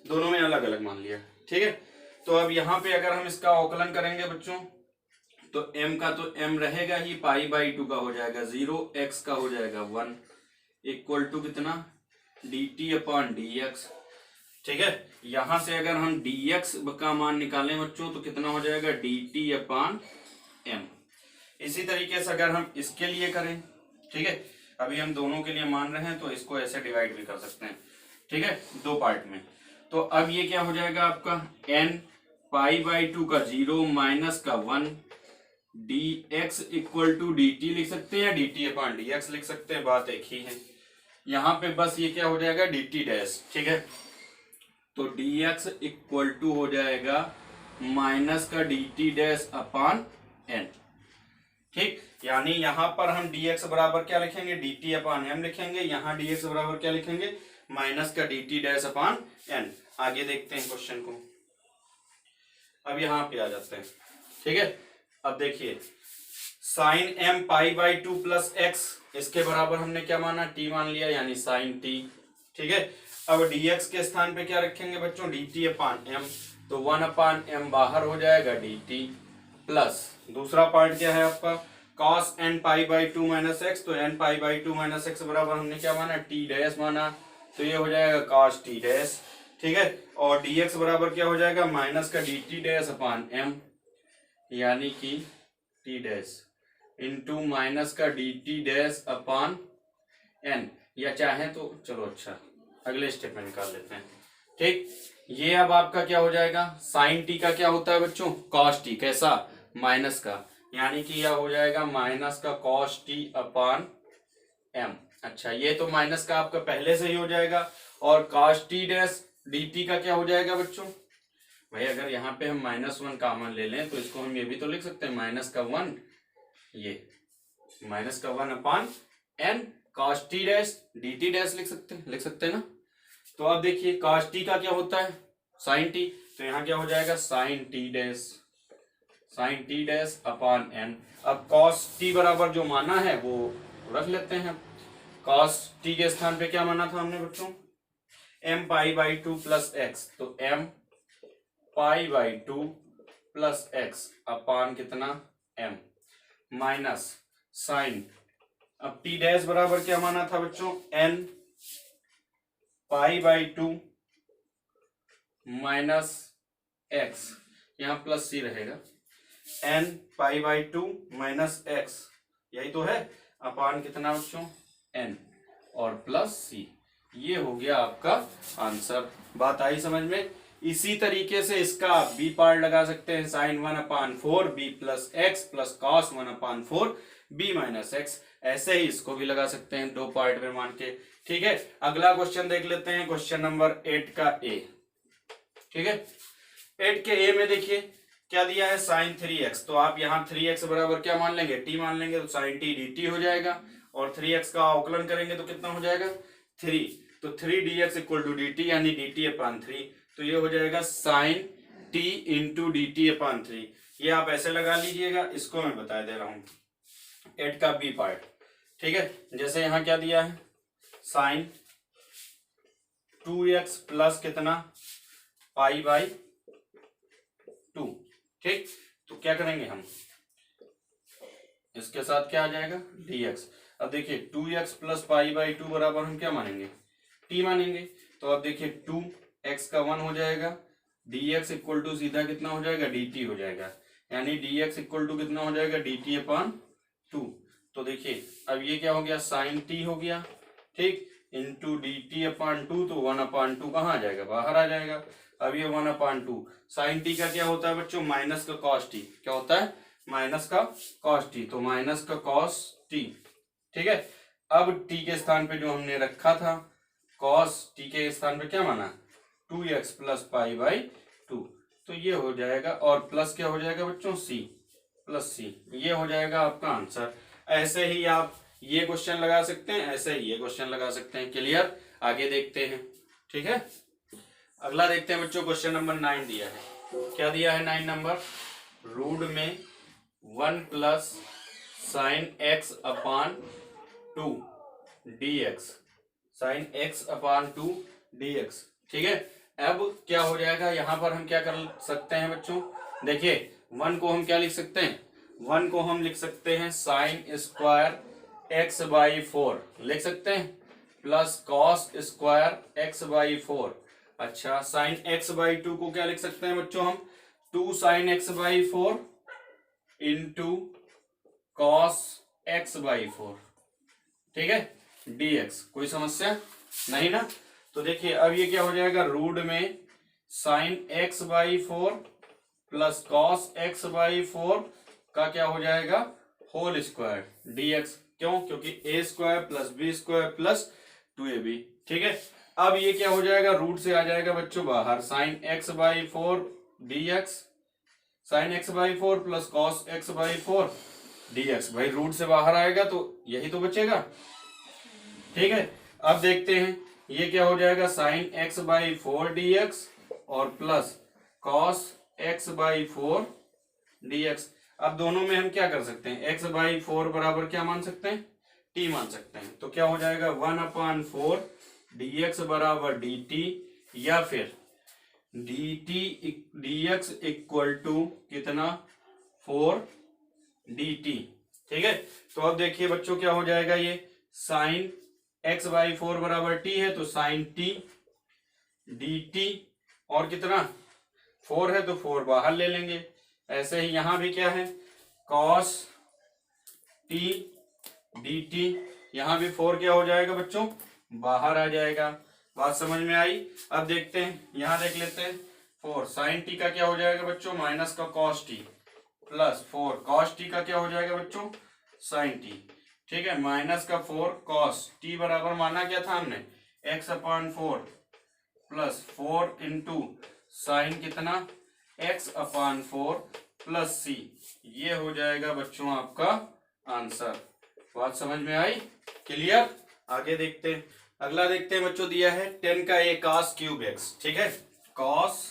दोनों में अलग अलग मान लिया, ठीक है। तो अब यहाँ पे अगर हम इसका अवकलन करेंगे बच्चों, तो m का तो m रहेगा ही, π/2 का हो जाएगा 0, x का हो जाएगा 1, इक्वल टू कितना, dt अपान dx, ठीक है। यहां से अगर हम dx का मान निकालें बच्चों, तो कितना हो जाएगा, dt अपान m। इसी तरीके से अगर हम इसके लिए करें, ठीक है, अभी हम दोनों के लिए मान रहे हैं, तो इसको ऐसे डिवाइड भी कर सकते हैं, ठीक है, दो पार्ट में। तो अब ये क्या हो जाएगा आपका, n π/2 का 0 माइनस का 1 dx इक्वल टू dt लिख सकते हैं, dt अपान dx लिख सकते हैं, बात एक ही है। यहाँ पे बस ये क्या हो जाएगा, dt डैश, ठीक है। तो dx इक्वल टू हो जाएगा माइनस का dt डैश अपान n, ठीक। यानी यहाँ पर हम dx बराबर क्या लिखेंगे, dt अपान m लिखेंगे। यहाँ dx बराबर क्या लिखेंगे, माइनस का dt डैश अपान n। आगे देखते हैं क्वेश्चन को। अब यहाँ पे आ जाते हैं, ठीक है। अब देखिए साइन m π/2 प्लस x, इसके बराबर हमने क्या माना, t मान लिया, यानी साइन t, ठीक है। अब dx के स्थान पे क्या रखेंगे बच्चों, dt अपान m। तो 1/m बाहर हो जाएगा dt, प्लस दूसरा पार्ट क्या है आपका, cos n π/2 माइनस x। तो n π/2 माइनस x बराबर हमने क्या माना, t डैश माना, तो ये हो जाएगा cos t डैश, ठीक है। और dx बराबर क्या हो जाएगा, माइनस का dt डैश अपान m, यानी कि t डैश इंटू माइनस का dt डैश अपान n, या चाहे तो चलो अच्छा अगले स्टेप में निकाल लेते हैं, ठीक। ये अब आपका क्या हो जाएगा, साइन t का क्या होता है बच्चों, cos t, कैसा, माइनस का, यानी कि यह हो जाएगा माइनस का cos t अपान m, अच्छा, ये तो माइनस का आपका पहले से ही हो जाएगा। और cos t डैश dt का क्या हो जाएगा बच्चों? भाई अगर यहाँ पे हम -1 कॉमन ले लें तो इसको हम ये भी तो लिख सकते हैं -1, ये -1 अपान n cos t dash dt dash लिख सकते हैं ना। तो अब देखिए cos t का क्या होता है? sin t। तो यहाँ क्या हो जाएगा? sin t डैश अपान n। अब cos t बराबर जो माना है वो रख लेते हैं। cos t के स्थान पे क्या माना था हमने बच्चों? m pi by 2 plus X. तो m pi by 2 plus X अपान कितना? m minus sine. अब t डैश बराबर क्या माना था बच्चों? n pi by 2 minus X, यहाँ प्लस सी रहेगा। n pi by 2 minus X, यही तो है, अपान कितना बच्चों? n और प्लस सी। ये हो गया आपका आंसर। बात आई समझ में? इसी तरीके से इसका आप बी पार्ट लगा सकते हैं, sine 1/4 b plus x plus cos 1/4 b minus x. ऐसे ही इसको भी लगा सकते हैं 2 पार्ट में मान के। ठीक है, अगला क्वेश्चन देख लेते हैं, क्वेश्चन नंबर 8 का ए। ठीक है, 8 के ए में देखिए क्या दिया है? Sign 3x। तो आप यहाँ 3x बराबर क्या मान लेंगे? t मान लेंगे, तो साइन t dt हो जाएगा। और 3x का अवकलन करेंगे तो कितना हो जाएगा? 3। तो 3dx इक्वल टू dt यानी dt/3। तो ये हो जाएगा साइन t इंटू dt/3। ये आप ऐसे लगा लीजिएगा, इसको मैं बता दे रहा हूं 8 का बी पार्ट। ठीक है, जैसे यहाँ क्या दिया है? साइन 2x प्लस कितना? पाई बाई 2। ठीक, तो क्या करेंगे हम? इसके साथ क्या आ जाएगा? dx। अब देखिए 2x प्लस पाई बाई 2 बराबर हम क्या मानेंगे? t मानेंगे। तो अब देखिए 2x का 1 हो जाएगा, dx इक्वल टू सीधा कितना हो जाएगा? dt हो जाएगा, यानी dx इक्वल टू कितना हो जाएगा? dt/2। तो देखिए अब ये क्या हो गया? साइन t हो गया, ठीक, इंटू dt/2। तो 1/2 कहाँ आ जाएगा? बाहर आ जाएगा। अब ये 1/2 साइन t का क्या होता है बच्चों? माइनस का cos t। क्या होता है? माइनस का cos t। तो माइनस का cos t। ठीक है, अब t के स्थान पे जो हमने रखा था, cos t के स्थान पे क्या माना? 2x plus pi by 2। तो ये हो जाएगा, और प्लस क्या हो जाएगा बच्चों? c plus c। ये हो जाएगा आपका आंसर। ऐसे ही आप ये क्वेश्चन लगा सकते हैं, ऐसे ही ये क्वेश्चन लगा सकते हैं। क्लियर? आगे देखते हैं। ठीक है, अगला देखते हैं बच्चों, क्वेश्चन नंबर 9 दिया है। क्या दिया है 9 नंबर? रूट में 1 प्लस साइन x अपान 2 dx, साइन x अपान 2 dx। ठीक है, अब क्या हो जाएगा? यहाँ पर हम क्या कर सकते हैं बच्चों? देखिए 1 को हम क्या लिख सकते हैं? 1 को हम लिख सकते हैं साइन स्क्वायर x/4 लिख सकते हैं, प्लस कॉस स्क्वायर x/4। अच्छा, साइन x/2 को क्या लिख सकते हैं बच्चों हम? 2 sign x/4 into cos x/4। ठीक है, dx। कोई समस्या नहीं ना? तो देखिए अब ये क्या हो जाएगा? रूट में sign x/4 plus cos x/4 का क्या हो जाएगा? Whole square dx। क्यों? क्योंकि a square plus b square plus 2ab। ठीक है, अब ये क्या हो जाएगा? रूट से आ जाएगा बच्चों बाहर, sine x/4 dx, sine x/4 plus cos x/4 dx। भाई रूट से बाहर आएगा तो यही तो बचेगा। ठीक है, अब देखते हैं ये क्या हो जाएगा? साइन x/4 dx और प्लस कॉस x/4 dx। अब दोनों में हम क्या कर सकते हैं? x/4 बराबर क्या मान सकते हैं? t मान सकते हैं। तो क्या हो जाएगा? 1/4 dx बराबर dt, या फिर dx इक्वल टू कितना? 4 dt। ठीक है, तो अब देखिए बच्चों क्या हो जाएगा? ये साइन x/4 बराबर t है, तो साइन t dt, और कितना? 4 है तो 4 बाहर ले लेंगे। ऐसे ही यहां भी क्या है? cos t dt, यहां भी 4 क्या हो जाएगा बच्चों? बाहर आ जाएगा। बात समझ में आई? अब देखते हैं, यहां देख लेते हैं। 4 साइन t का क्या हो जाएगा बच्चों? माइनस का cos t, plus 4 cos t का क्या हो जाएगा बच्चों? Sine t। ठीक है, माइनस का 4 कॉस टी बराबर माना क्या था हमने, x/4 प्लस 4 इंटू साइन कितना, x/4 प्लस सी। ये हो जाएगा बच्चों आपका आंसर। बात समझ में आई, क्लियर। आगे देखते हैं, अगला देखते हैं बच्चों, दिया है 10 का a cos क्यूब x, ठीक है, cos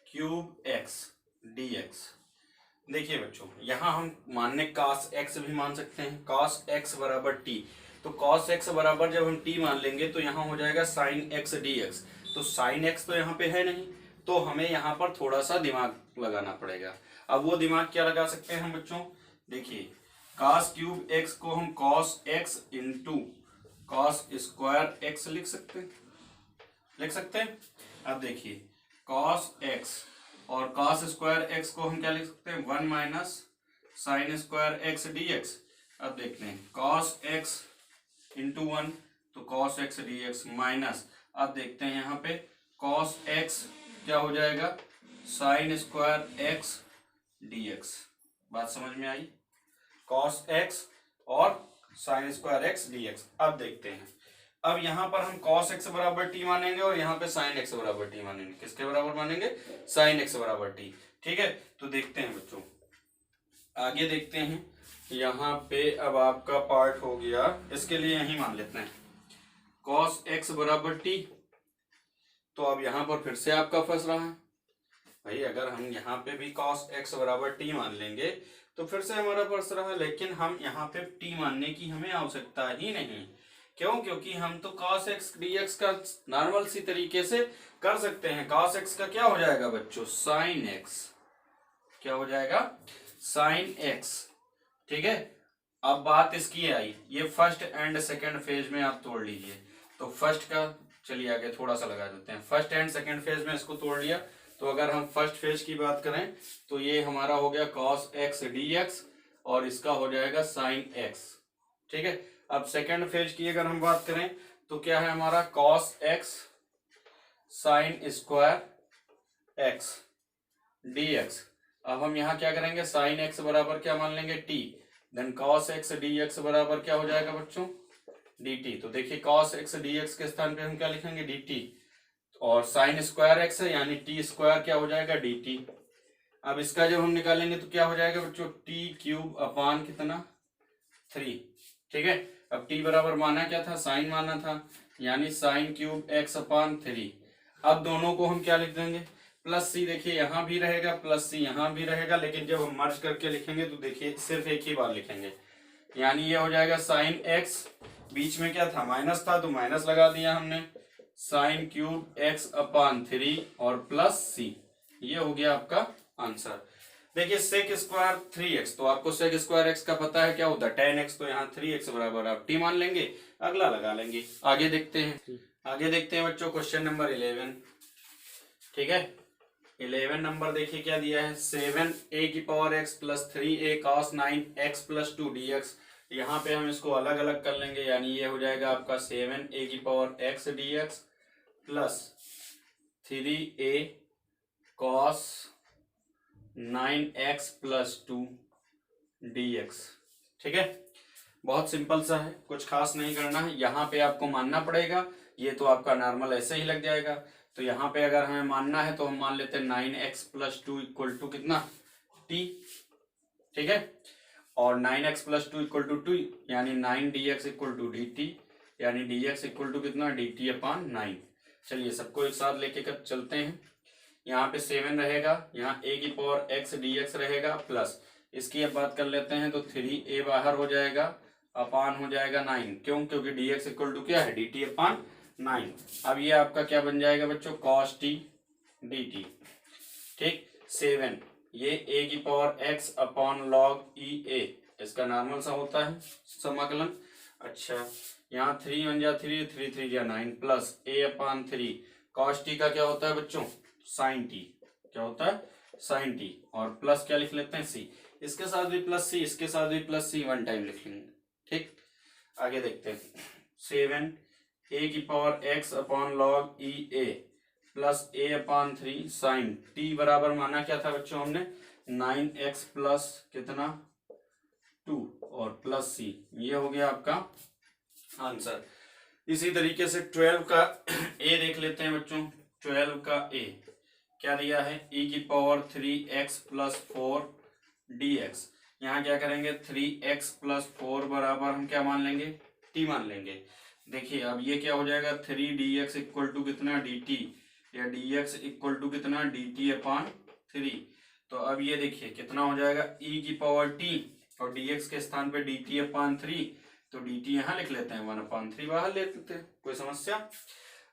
क्यूब x dx। देखिए बच्चों, यहां हम मानने cos x भी मान सकते हैं, cos x बराबर t। तो cos x बराबर जब हम t मान लेंगे तो यहां हो जाएगा sin x dx। तो sin x तो यहाँ पे है नहीं, तो हमें यहाँ पर थोड़ा सा दिमाग लगाना पड़ेगा। अब वो दिमाग क्या लगा सकते हैं हम बच्चों, देखिए cos क्यूब x को हम cos x into cos square x लिख सकते हैं। अब देखिए cos x और cos स्क्वायर x को हम क्या लिख सकते हैं, 1 minus sine square x dx। अब देखते हैं cos x इंटू 1 तो cos x dx माइनस, अब देखते हैं यहाँ पे cos x क्या हो जाएगा, साइन स्क्वायर x dx। बात समझ में आई, cos x और साइन स्क्वायर x dx। अब देखते हैं, अब यहाँ पर हम cos x बराबर t मानेंगे और यहाँ पे sin x बराबर t मानेंगे। किसके बराबर मानेंगे, sin x बराबर t, ठीक है। तो देखते हैं बच्चों, आगे देखते हैं, यहाँ पे अब आपका पार्ट हो गया, इसके लिए यही मान लेते हैं cos x बराबर t। तो अब यहाँ पर फिर से आपका फंस रहा है भाई, अगर हम यहाँ पे भी cos x बराबर t मान लेंगे तो फिर से हमारा फंस रहा है, लेकिन हम यहाँ पे t मानने की हमें आवश्यकता ही नहीं। क्यों, क्योंकि हम तो cos x dx का नॉर्मल सी तरीके से कर सकते हैं। cos x का क्या हो जाएगा बच्चों, sin x, क्या हो जाएगा, sin x, ठीक है। अब बात इसकी आई, ये फर्स्ट एंड सेकंड फेज में आप तोड़ लीजिए। तो फर्स्ट का चलिए आगे थोड़ा सा लगा देते हैं, फर्स्ट एंड सेकंड फेज में इसको तोड़ लिया। तो अगर हम फर्स्ट फेज की बात करें तो ये हमारा हो गया cos x dx और इसका हो जाएगा sin x, ठीक है। अब सेकंड फेज की अगर हम बात करें तो क्या है हमारा cos x sin square x dx। अब हम यहाँ क्या करेंगे, sin x बराबर क्या मान लेंगे, t, then cos x dx बराबर क्या हो जाएगा बच्चों, dt। तो देखिए cos x dx के स्थान पे हम क्या लिखेंगे, dt, और sin स्क्वायर x है यानी t स्क्वायर क्या हो जाएगा, dt। अब इसका जब हम निकालेंगे तो क्या हो जाएगा बच्चों, t क्यूब अपान कितना, 3, ठीक है। अब t बराबर माना क्या था, साइन माना था, यानी साइन क्यूब x अपान 3। अब दोनों को हम क्या लिख देंगे, प्लस सी। देखिए यहाँ भी रहेगा प्लस सी, यहाँ भी रहेगा, लेकिन जब हम मर्ज करके लिखेंगे तो देखिए सिर्फ एक ही बार लिखेंगे, यानी ये हो जाएगा साइन x, बीच में क्या था, माइनस था, तो माइनस लगा दिया हमने, साइन क्यूब x अपान 3 और प्लस सी। ये हो गया आपका आंसर। देखिए सेक स्क्वायर 3x, तो आपको सेक स्क्वायर x का पता है क्या होता है, 10x। तो यहाँ 3x बराबर आप t मान लेंगे, अगला लगा लेंगे। आगे देखते हैं बच्चों, क्वेश्चन नंबर 11, ठीक है। 11 नंबर देखिए क्या दिया है, 7a की power x plus 3a cos 9x plus 2 dx। यहाँ पे हम इसको अलग अलग कर लेंगे, यानी ये हो जाएगा आपका 7a की power x dx plus 3a cos 9x plus 2 dx, ठीक है। बहुत सिंपल सा है, कुछ खास नहीं करना है। यहाँ पे आपको मानना पड़ेगा, ये तो आपका नॉर्मल ऐसे ही लग जाएगा। तो यहाँ पे अगर हमें मानना है तो हम मान लेते हैं 9x प्लस 2 इक्वल टू कितना, t, ठीक है। और 9x प्लस 2 इक्वल टू 2 यानी 9dx इक्वल टू dt, यानी dx इक्वल टू कितना, dt अपान 9। चलिए सबको एक साथ लेके कर चलते हैं। यहाँ पे 7 रहेगा, यहाँ a की पावर x dx रहेगा, प्लस इसकी अब बात कर लेते हैं तो 3a बाहर हो जाएगा, अपान हो जाएगा 9। क्यों, क्योंकि dx इक्वल टू क्या है, dt अपान 9। अब ये आपका क्या बन जाएगा बच्चों, cos t dt, ठीक। 7 ये a की power x upon log e a, इसका नॉर्मल सा होता है समाकलन। अच्छा, यहाँ 3 बन जा 3, 3 3 जा 9 plus a upon 3। cos t का क्या होता है बच्चों, sin t, क्या होता है, sin t, और प्लस क्या लिख लेते हैं, c। इसके साथ भी प्लस c, इसके साथ भी प्लस c, वन टाइम लिख लेंगे, ठीक। आगे देखते हैं, 7 a की power x upon log e a plus a upon 3 sine t बराबर माना क्या था बच्चों हमने, 9x प्लस कितना 2 और प्लस सी, ये हो गया आपका आंसर। इसी तरीके से 12 का ए देख लेते हैं बच्चों। 12 का ए क्या दिया है, e की पावर 3x प्लस 4 dx। यहाँ क्या करेंगे, 3x प्लस 4 बराबर हम क्या मान लेंगे, t मान लेंगे। देखिए अब ये क्या हो जाएगा, 3dx इक्वल टू कितना dt, या dx इक्वल टू कितना dt अपॉन 3। तो अब ये देखिए कितना हो जाएगा, e की पावर t और dx के स्थान पे dt अपॉन 3, तो dt यहाँ लिख लेते हैं, 1/3 बाहर ले लेते हैं, कोई समस्या।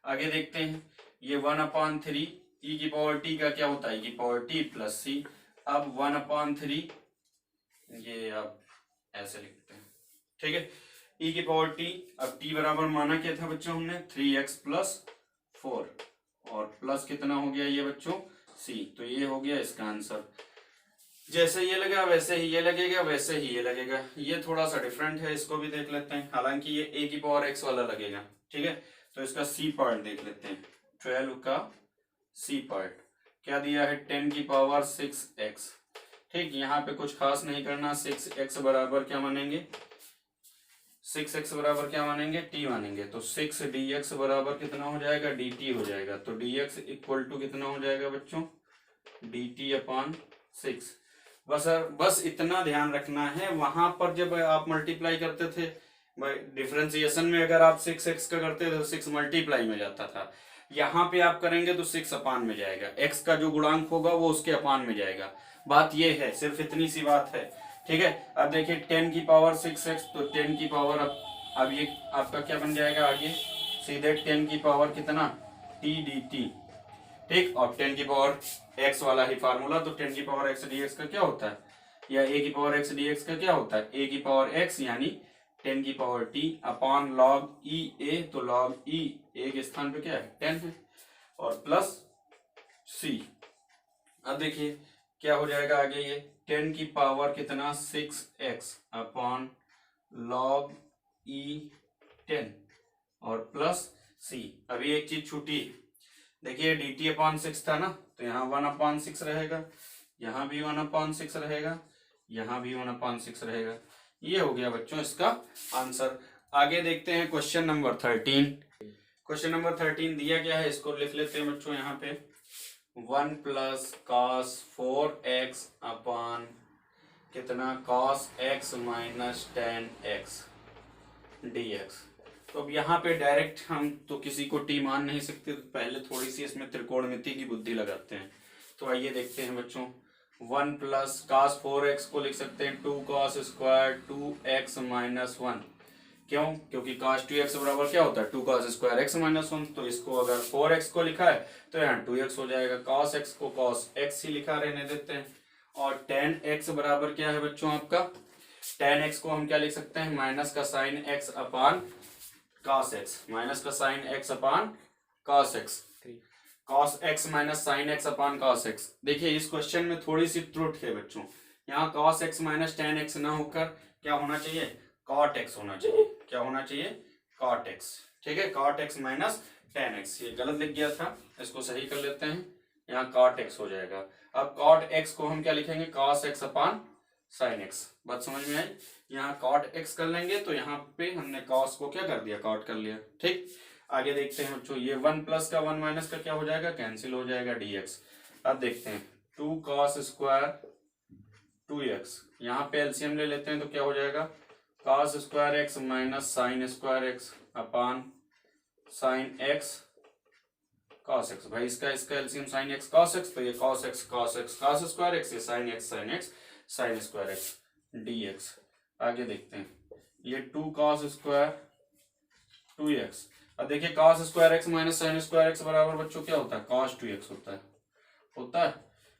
आगे देखते हैं, ये 1/3 e की पावर t का क्या होता है, e की पावर t प्लस c। अब 1/3 ये आप ऐसे लिखते हैं, ठीक है, e की पावर t। अब t बराबर माना क्या था बच्चों हमने, 3x प्लस 4 और प्लस कितना हो गया ये बच्चों c। तो ये हो गया इसका आंसर। जैसे ये लगा वैसे ही ये लगेगा, वैसे ही ये लगेगा। ये थोड़ा सा डिफरेंट है, इसको भी देख लेते हैं। हालांकि ये a की पावर x वाला लगेगा, ठीक है। तो इसका c पार्ट देख लेते हैं। 12 का c पार्ट क्या दिया है, 10 की पावर 6x। ठीक, यहाँ पे कुछ खास नहीं करना। 6x बराबर क्या मानेंगे, 6x बराबर क्या मानेंगे, t मानेंगे। तो 6 dx बराबर कितना हो जाएगा, dt हो जाएगा। तो dx इक्वल टू कितना हो जाएगा बच्चों, dt अपॉन 6। बस इतना ध्यान रखना है। वहां पर जब आप मल्टीप्लाई करते थे, डिफरेंशिएशन में अगर आप 6x का करते थे तो 6 मल्टीप्लाई में जाता था। यहाँ पे आप करेंगे तो 6 अपान में जाएगा, x का जो गुणांक होगा वो उसके अपान में जाएगा। बात ये है, सिर्फ इतनी सी बात है, ठीक है। अब देखिए 10 की पावर 6x, तो 10 की पावर अब ये आपका क्या बन जाएगा आगे, सीधे 10 की पावर कितना t dt, ठीक। और 10 की पावर x वाला ही फार्मूला, तो 10 की पावर x dx का क्या होता है, या a की पावर x dx का क्या होता है, a की पावर x यानी 10 की power t upon log e a। तो लॉग e a के स्थान पे क्या है 10 है, और प्लस c। अब देखिए क्या हो जाएगा आगे, ये 10 की पावर कितना 6x अपॉन लॉग e 10 और प्लस c। अभी एक चीज छूटी, देखिए dt अपॉन 6 था ना, तो यहाँ 1/6 रहेगा, यहाँ भी 1/6 रहेगा, यहाँ भी 1/6 रहेगा। ये हो गया बच्चों इसका आंसर। आगे देखते हैं क्वेश्चन नंबर 13। क्वेश्चन नंबर 13 दिया गया है, इसको लिख लेते हैं बच्चों यहाँ पे। 1 प्लस कॉस 4x अपॉन कितना cos x minus 10x dx। तो अब यहाँ पे डायरेक्ट हम तो किसी को t मान नहीं सकते, तो पहले थोड़ी सी इसमें त्रिकोणमिति की बुद्धि लगाते हैं। तो आइए देखते हैं बच्चों, 1 प्लस कॉस 4x को लिख सकते हैं 2 कॉस स्क्वायर 2x माइनस 1। क्यों, क्योंकि cos 2x बराबर क्या होता है 2 cos स्क्वायर x माइनस 1। तो इसको अगर 4x को लिखा है तो यहाँ 2x हो जाएगा। cos x को cos x ही लिखा रहने देते हैं। और tan x बराबर क्या है बच्चों आपका, tan x को हम क्या लिख सकते हैं, माइनस का sine x upon cos x, minus का sine x upon cos x, cos x minus sine x upon cos x। देखिए इस क्वेश्चन में थोड़ी सी त्रुटि है बच्चों, यहाँ cos x minus tan x ना होकर क्या होना चाहिए, cot x होना चाहिए। क्या होना चाहिए, cot x, ठीक है। cot x minus tan x, ये गलत लिख गया था, इसको सही कर लेते हैं। यहाँ cot x हो जाएगा। अब cot x को हम क्या लिखेंगे, cos x अपान sin x। बात समझ में आई, यहाँ cot x कर लेंगे तो यहाँ पे हमने cos को क्या कर दिया, cot कर लिया, ठीक। आगे देखते हैं बच्चों, ये 1 प्लस का 1 माइनस का क्या हो जाएगा, कैंसिल हो जाएगा dx। अब देखते हैं 2 cos स्क्वायर 2x, यहाँ पे एलसीएम ले लेते हैं तो क्या हो जाएगा, cos square x minus sine square x upon sine x cos x। भाई इसका LCM sine x cos x, तो ये cos x cos square x, ये sine x sine square x dx। आगे देखते हैं, ये 2 cos स्क्वायर 2x। अब देखिए cos square x minus sine square x बराबर बच्चों क्या होता है, cos 2x होता है।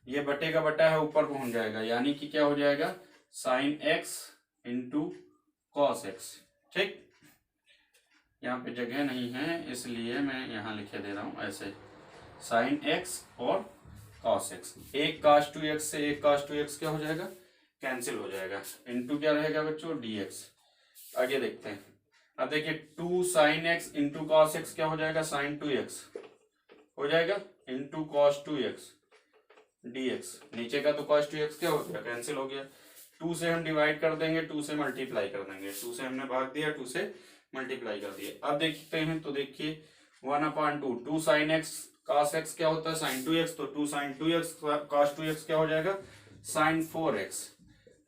ये बटे का बटा है ऊपर पहुंच जाएगा, यानी कि क्या हो जाएगा, sine x into cos x, ठीक। यहाँ पे जगह नहीं है इसलिए मैं यहाँ लिखे दे रहा हूँ ऐसे, साइन x और cos x। एक cos 2x से एक cos 2x क्या हो जाएगा, कैंसिल हो जाएगा, इंटू क्या रहेगा बच्चों dx। आगे देखते हैं, अब देखिए 2 sine x into cos x क्या हो जाएगा, साइन 2x हो जाएगा, इंटू cos 2x dx। नीचे का तो cos 2x क्या हो गया, कैंसिल हो गया। 2 से हम डिवाइड कर देंगे, 2 से मल्टीप्लाई कर देंगे, 2 से हमने भाग दिया, 2 से मल्टीप्लाई कर दिया। अब देखते हैं तो देखिए 1/2, 2 sin x cos x क्या होता है sin 2x, तो 2 sin 2x cos 2x क्या हो जाएगा sin 4x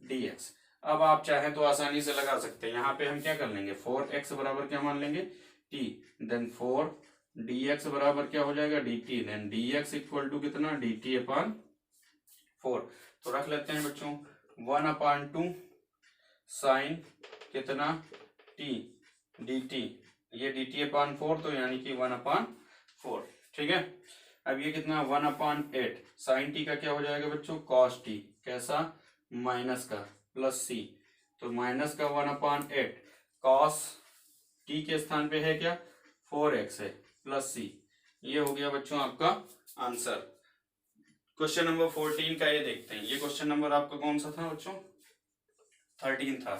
dx। अब आप चाहें तो आसानी से लगा सकते हैं, यहाँ पे हम क्या कर लेंगे 4x बराबर क्या मान लेंगे t, देन 4 dx बराबर क्या हो जाएगा dt, then dx equal to कितना dt/4। तो रख लेते हैं बच्चों 1/2 साइन कितना t dt, ये dt/4 तो यानी कि 1/4, ठीक है। अब ये कितना 1/8 साइन t का क्या हो जाएगा बच्चों cos t, कैसा माइनस का प्लस c, तो माइनस का 1/8 cos t के स्थान पे है क्या 4x है प्लस c, ये हो गया बच्चों आपका आंसर। क्वेश्चन नंबर 14 का ये देखते हैं, ये क्वेश्चन नंबर आपका कौन सा था बच्चों 13 था।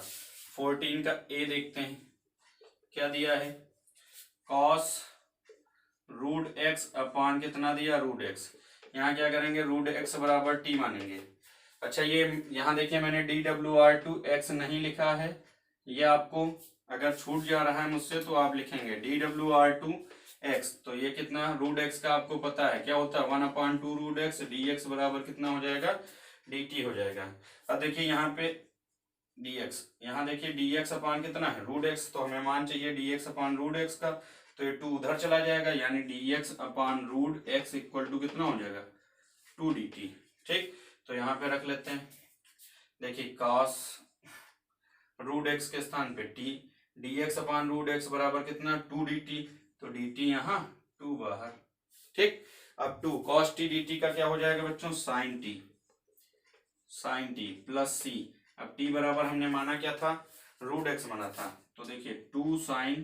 14 का ए देखते हैं क्या दिया है cos √x/, कितना दिया √x, यहाँ क्या करेंगे √x बराबर t मानेंगे। अच्छा ये यहाँ देखिए मैंने dWr2x नहीं लिखा है, ये आपको अगर छूट जा रहा है मुझसे तो आप लिखेंगे dWr2x, तो ये कितना √x का आपको पता है क्या होता है 1/2 √x, dx बराबर कितना हो जाएगा dt हो जाएगा। अब देखिए यहाँ पे dx, यहाँ देखिए dx/, कितना है √x, तो हमें मान चाहिए dx/√x का, तो ये 2 उधर चला जाएगा यानी dx/√x इक्वल टू कितना हो जाएगा 2 dt, ठीक। तो यहाँ पे रख लेते हैं, देखिए cos √x के स्थान पे t, dx/√x बराबर कितना 2 dt, तो dt यहाँ 2 बाहर, ठीक। अब 2 cos t dt का क्या हो जाएगा बच्चों sin t प्लस c। अब t बराबर हमने माना क्या था √x माना था, तो देखिए 2 sin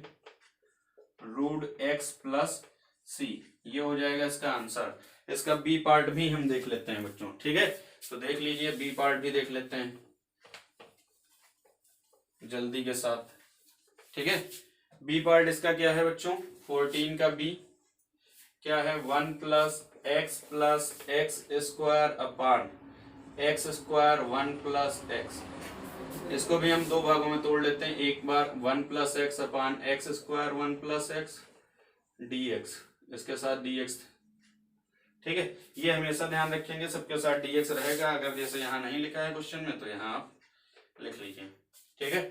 √x प्लस c, ये हो जाएगा इसका आंसर। इसका बी पार्ट भी हम देख लेते हैं बच्चों, ठीक है, तो देख लीजिए बी पार्ट भी देख लेते हैं जल्दी के साथ, ठीक है। बी पार्ट इसका क्या है बच्चों 14 का बी क्या है 1 + x + x² x² 1 + x, इसको भी हम 2 भागों में तोड़ लेते हैं, एक बार 1 + x/x² 1 + x dx, इसके साथ dx, ठीक है। ये हमेशा ध्यान रखेंगे सबके साथ dx रहेगा, अगर जैसे यहाँ नहीं लिखा है क्वेश्चन में तो यहाँ आप लिख लीजिए, ठीक है।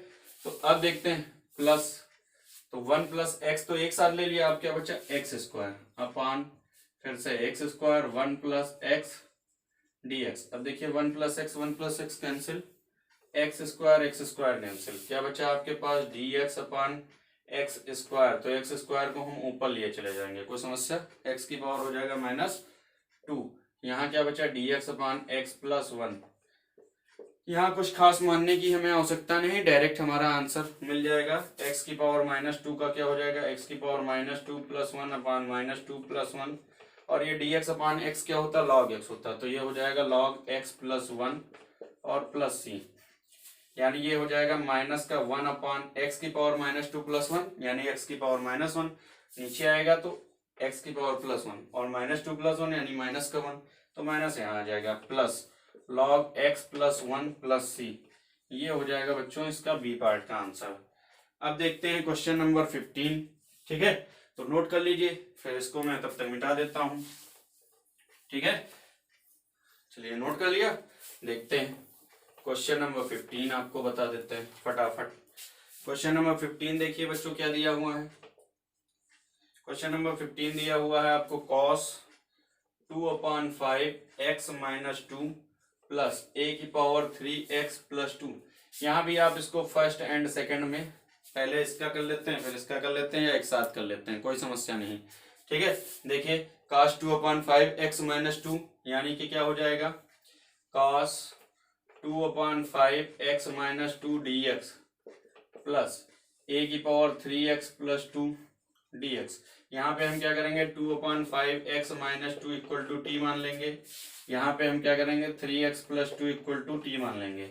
तो अब देखते हैं प्लस, तो 1 + x तो एक साथ ले लिया, अब क्या बचा x², फिर से x² 1 + x dx। अब देखिए 1 + x 1 + x cancel, x² cancel, क्या बचा आपके पास dx/x², तो x² को हम ऊपर लिए चले जाएंगे, कोई समस्या, x की पावर हो जाएगा -2, यहाँ क्या बचा dx/x + 1, यहाँ कुछ खास मानने की हमें आवश्यकता नहीं, डायरेक्ट हमारा आंसर मिल जाएगा। x की पावर -2 का क्या हो जाएगा x की पावर -2 + 1/-2 + 1, और ये dx/x क्या होता है log x होता है, तो ये हो जाएगा log x + 1 और प्लस c, यानी ये हो जाएगा माइनस का 1/x की पावर -2 + 1, यानी x की पावर -1, नीचे आएगा तो x की पावर +1 और -2 + 1 यानी -1, तो माइनस यहाँ आ जाएगा प्लस log x + 1 + c, ये हो जाएगा बच्चों इसका बी पार्ट का आंसर। अब देखते हैं क्वेश्चन नंबर 15, ठीक है, तो नोट कर लीजिए, फिर इसको मैं तब तक मिटा देता हूं, ठीक है। चलिए नोट कर लिया, देखते हैं क्वेश्चन नंबर 15 आपको बता देते हैं फटाफट। क्वेश्चन नंबर 15 देखिए बच्चों क्या दिया हुआ है, क्वेश्चन नंबर 15 दिया हुआ है आपको cos 2/5x - 2 प्लस a⁴x + 2, यहाँ भी आप इसको फर्स्ट एंड सेकंड में पहले इसका कर लेते हैं फिर इसका कर लेते हैं या एक साथ कर लेते हैं, कोई समस्या नहीं, ठीक है। देखिए cos 2/5x - 2 यानी कि क्या हो जाएगा cos 2/5x - 2 dx plus a⁴x + 2 dx, यहाँ पे हम क्या करेंगे 2/5x - 2 = t मान लेंगे, यहाँ पे हम क्या करेंगे 3x + 2 = t मान लेंगे।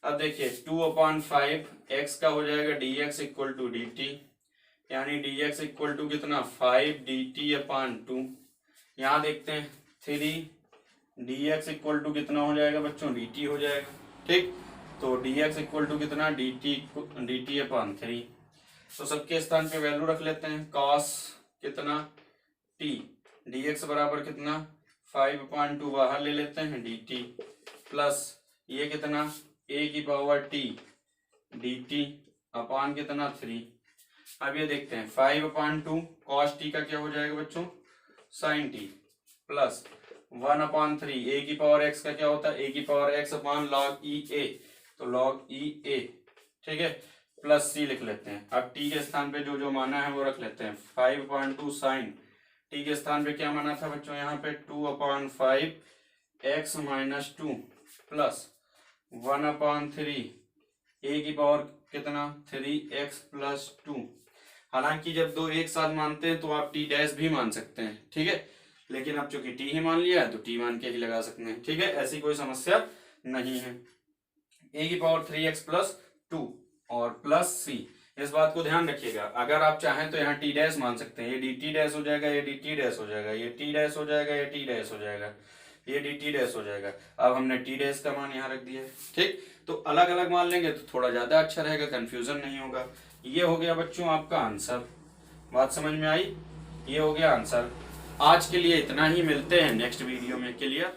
अब देखिए 2/5x का हो जाएगा dx = dt, यानी dx = कितना 5 dt/2, यहाँ देखते हैं 3 dx = कितना हो जाएगा बच्चों dt हो जाएगा, ठीक। तो dx इक्वल टू कितना, dt अपॉन 3। तो सबके स्थान पे वैल्यू रख लेते हैं। cos कितना t, dx बराबर कितना 5/2 बाहर ले लेते हैं dt, प्लस ये कितना a की पावर t dt अपॉन कितना 3। अब ये देखते हैं 5/2 cos t का क्या हो जाएगा बच्चों, sin t, प्लस 1/3 a की पावर x का क्या होता है, a की power x upon log e a, तो log e a, ठीक है, प्लस c लिख लेते हैं। अब t के स्थान पे जो जो माना है वो रख लेते हैं। 5/2 sin t के स्थान पे क्या माना था बच्चों, यहाँ पे 2/5 x माइनस 2 प्लस 1/3 a की पावर कितना 3x प्लस 2। हालांकि जब दो एक साथ मानते हैं तो आप t डैश भी मान सकते हैं, ठीक है, लेकिन अब चूंकि t ही मान लिया है तो t मान के ही लगा सकते हैं, ठीक है, ऐसी कोई समस्या नहीं है। a की पावर 3x प्लस 2 और प्लस c, इस बात को ध्यान रखिएगा। अगर आप चाहें तो यहाँ t डैश मान सकते हैं, ये dt डैश हो जाएगा, ये dt डैश हो जाएगा, ये t डैश हो जाएगा, ये t डैश हो जाएगा, ये dt डैश हो जाएगा। अब हमने t डैश का मान यहाँ रख दिया है, ठीक। तो अलग अलग मान लेंगे तो थोड़ा ज्यादा अच्छा रहेगा, कंफ्यूजन नहीं होगा। ये हो गया बच्चों आपका आंसर, बात समझ में आई, ये हो गया आंसर। आज के लिए इतना ही, मिलते हैं नेक्स्ट वीडियो में। क्लियर।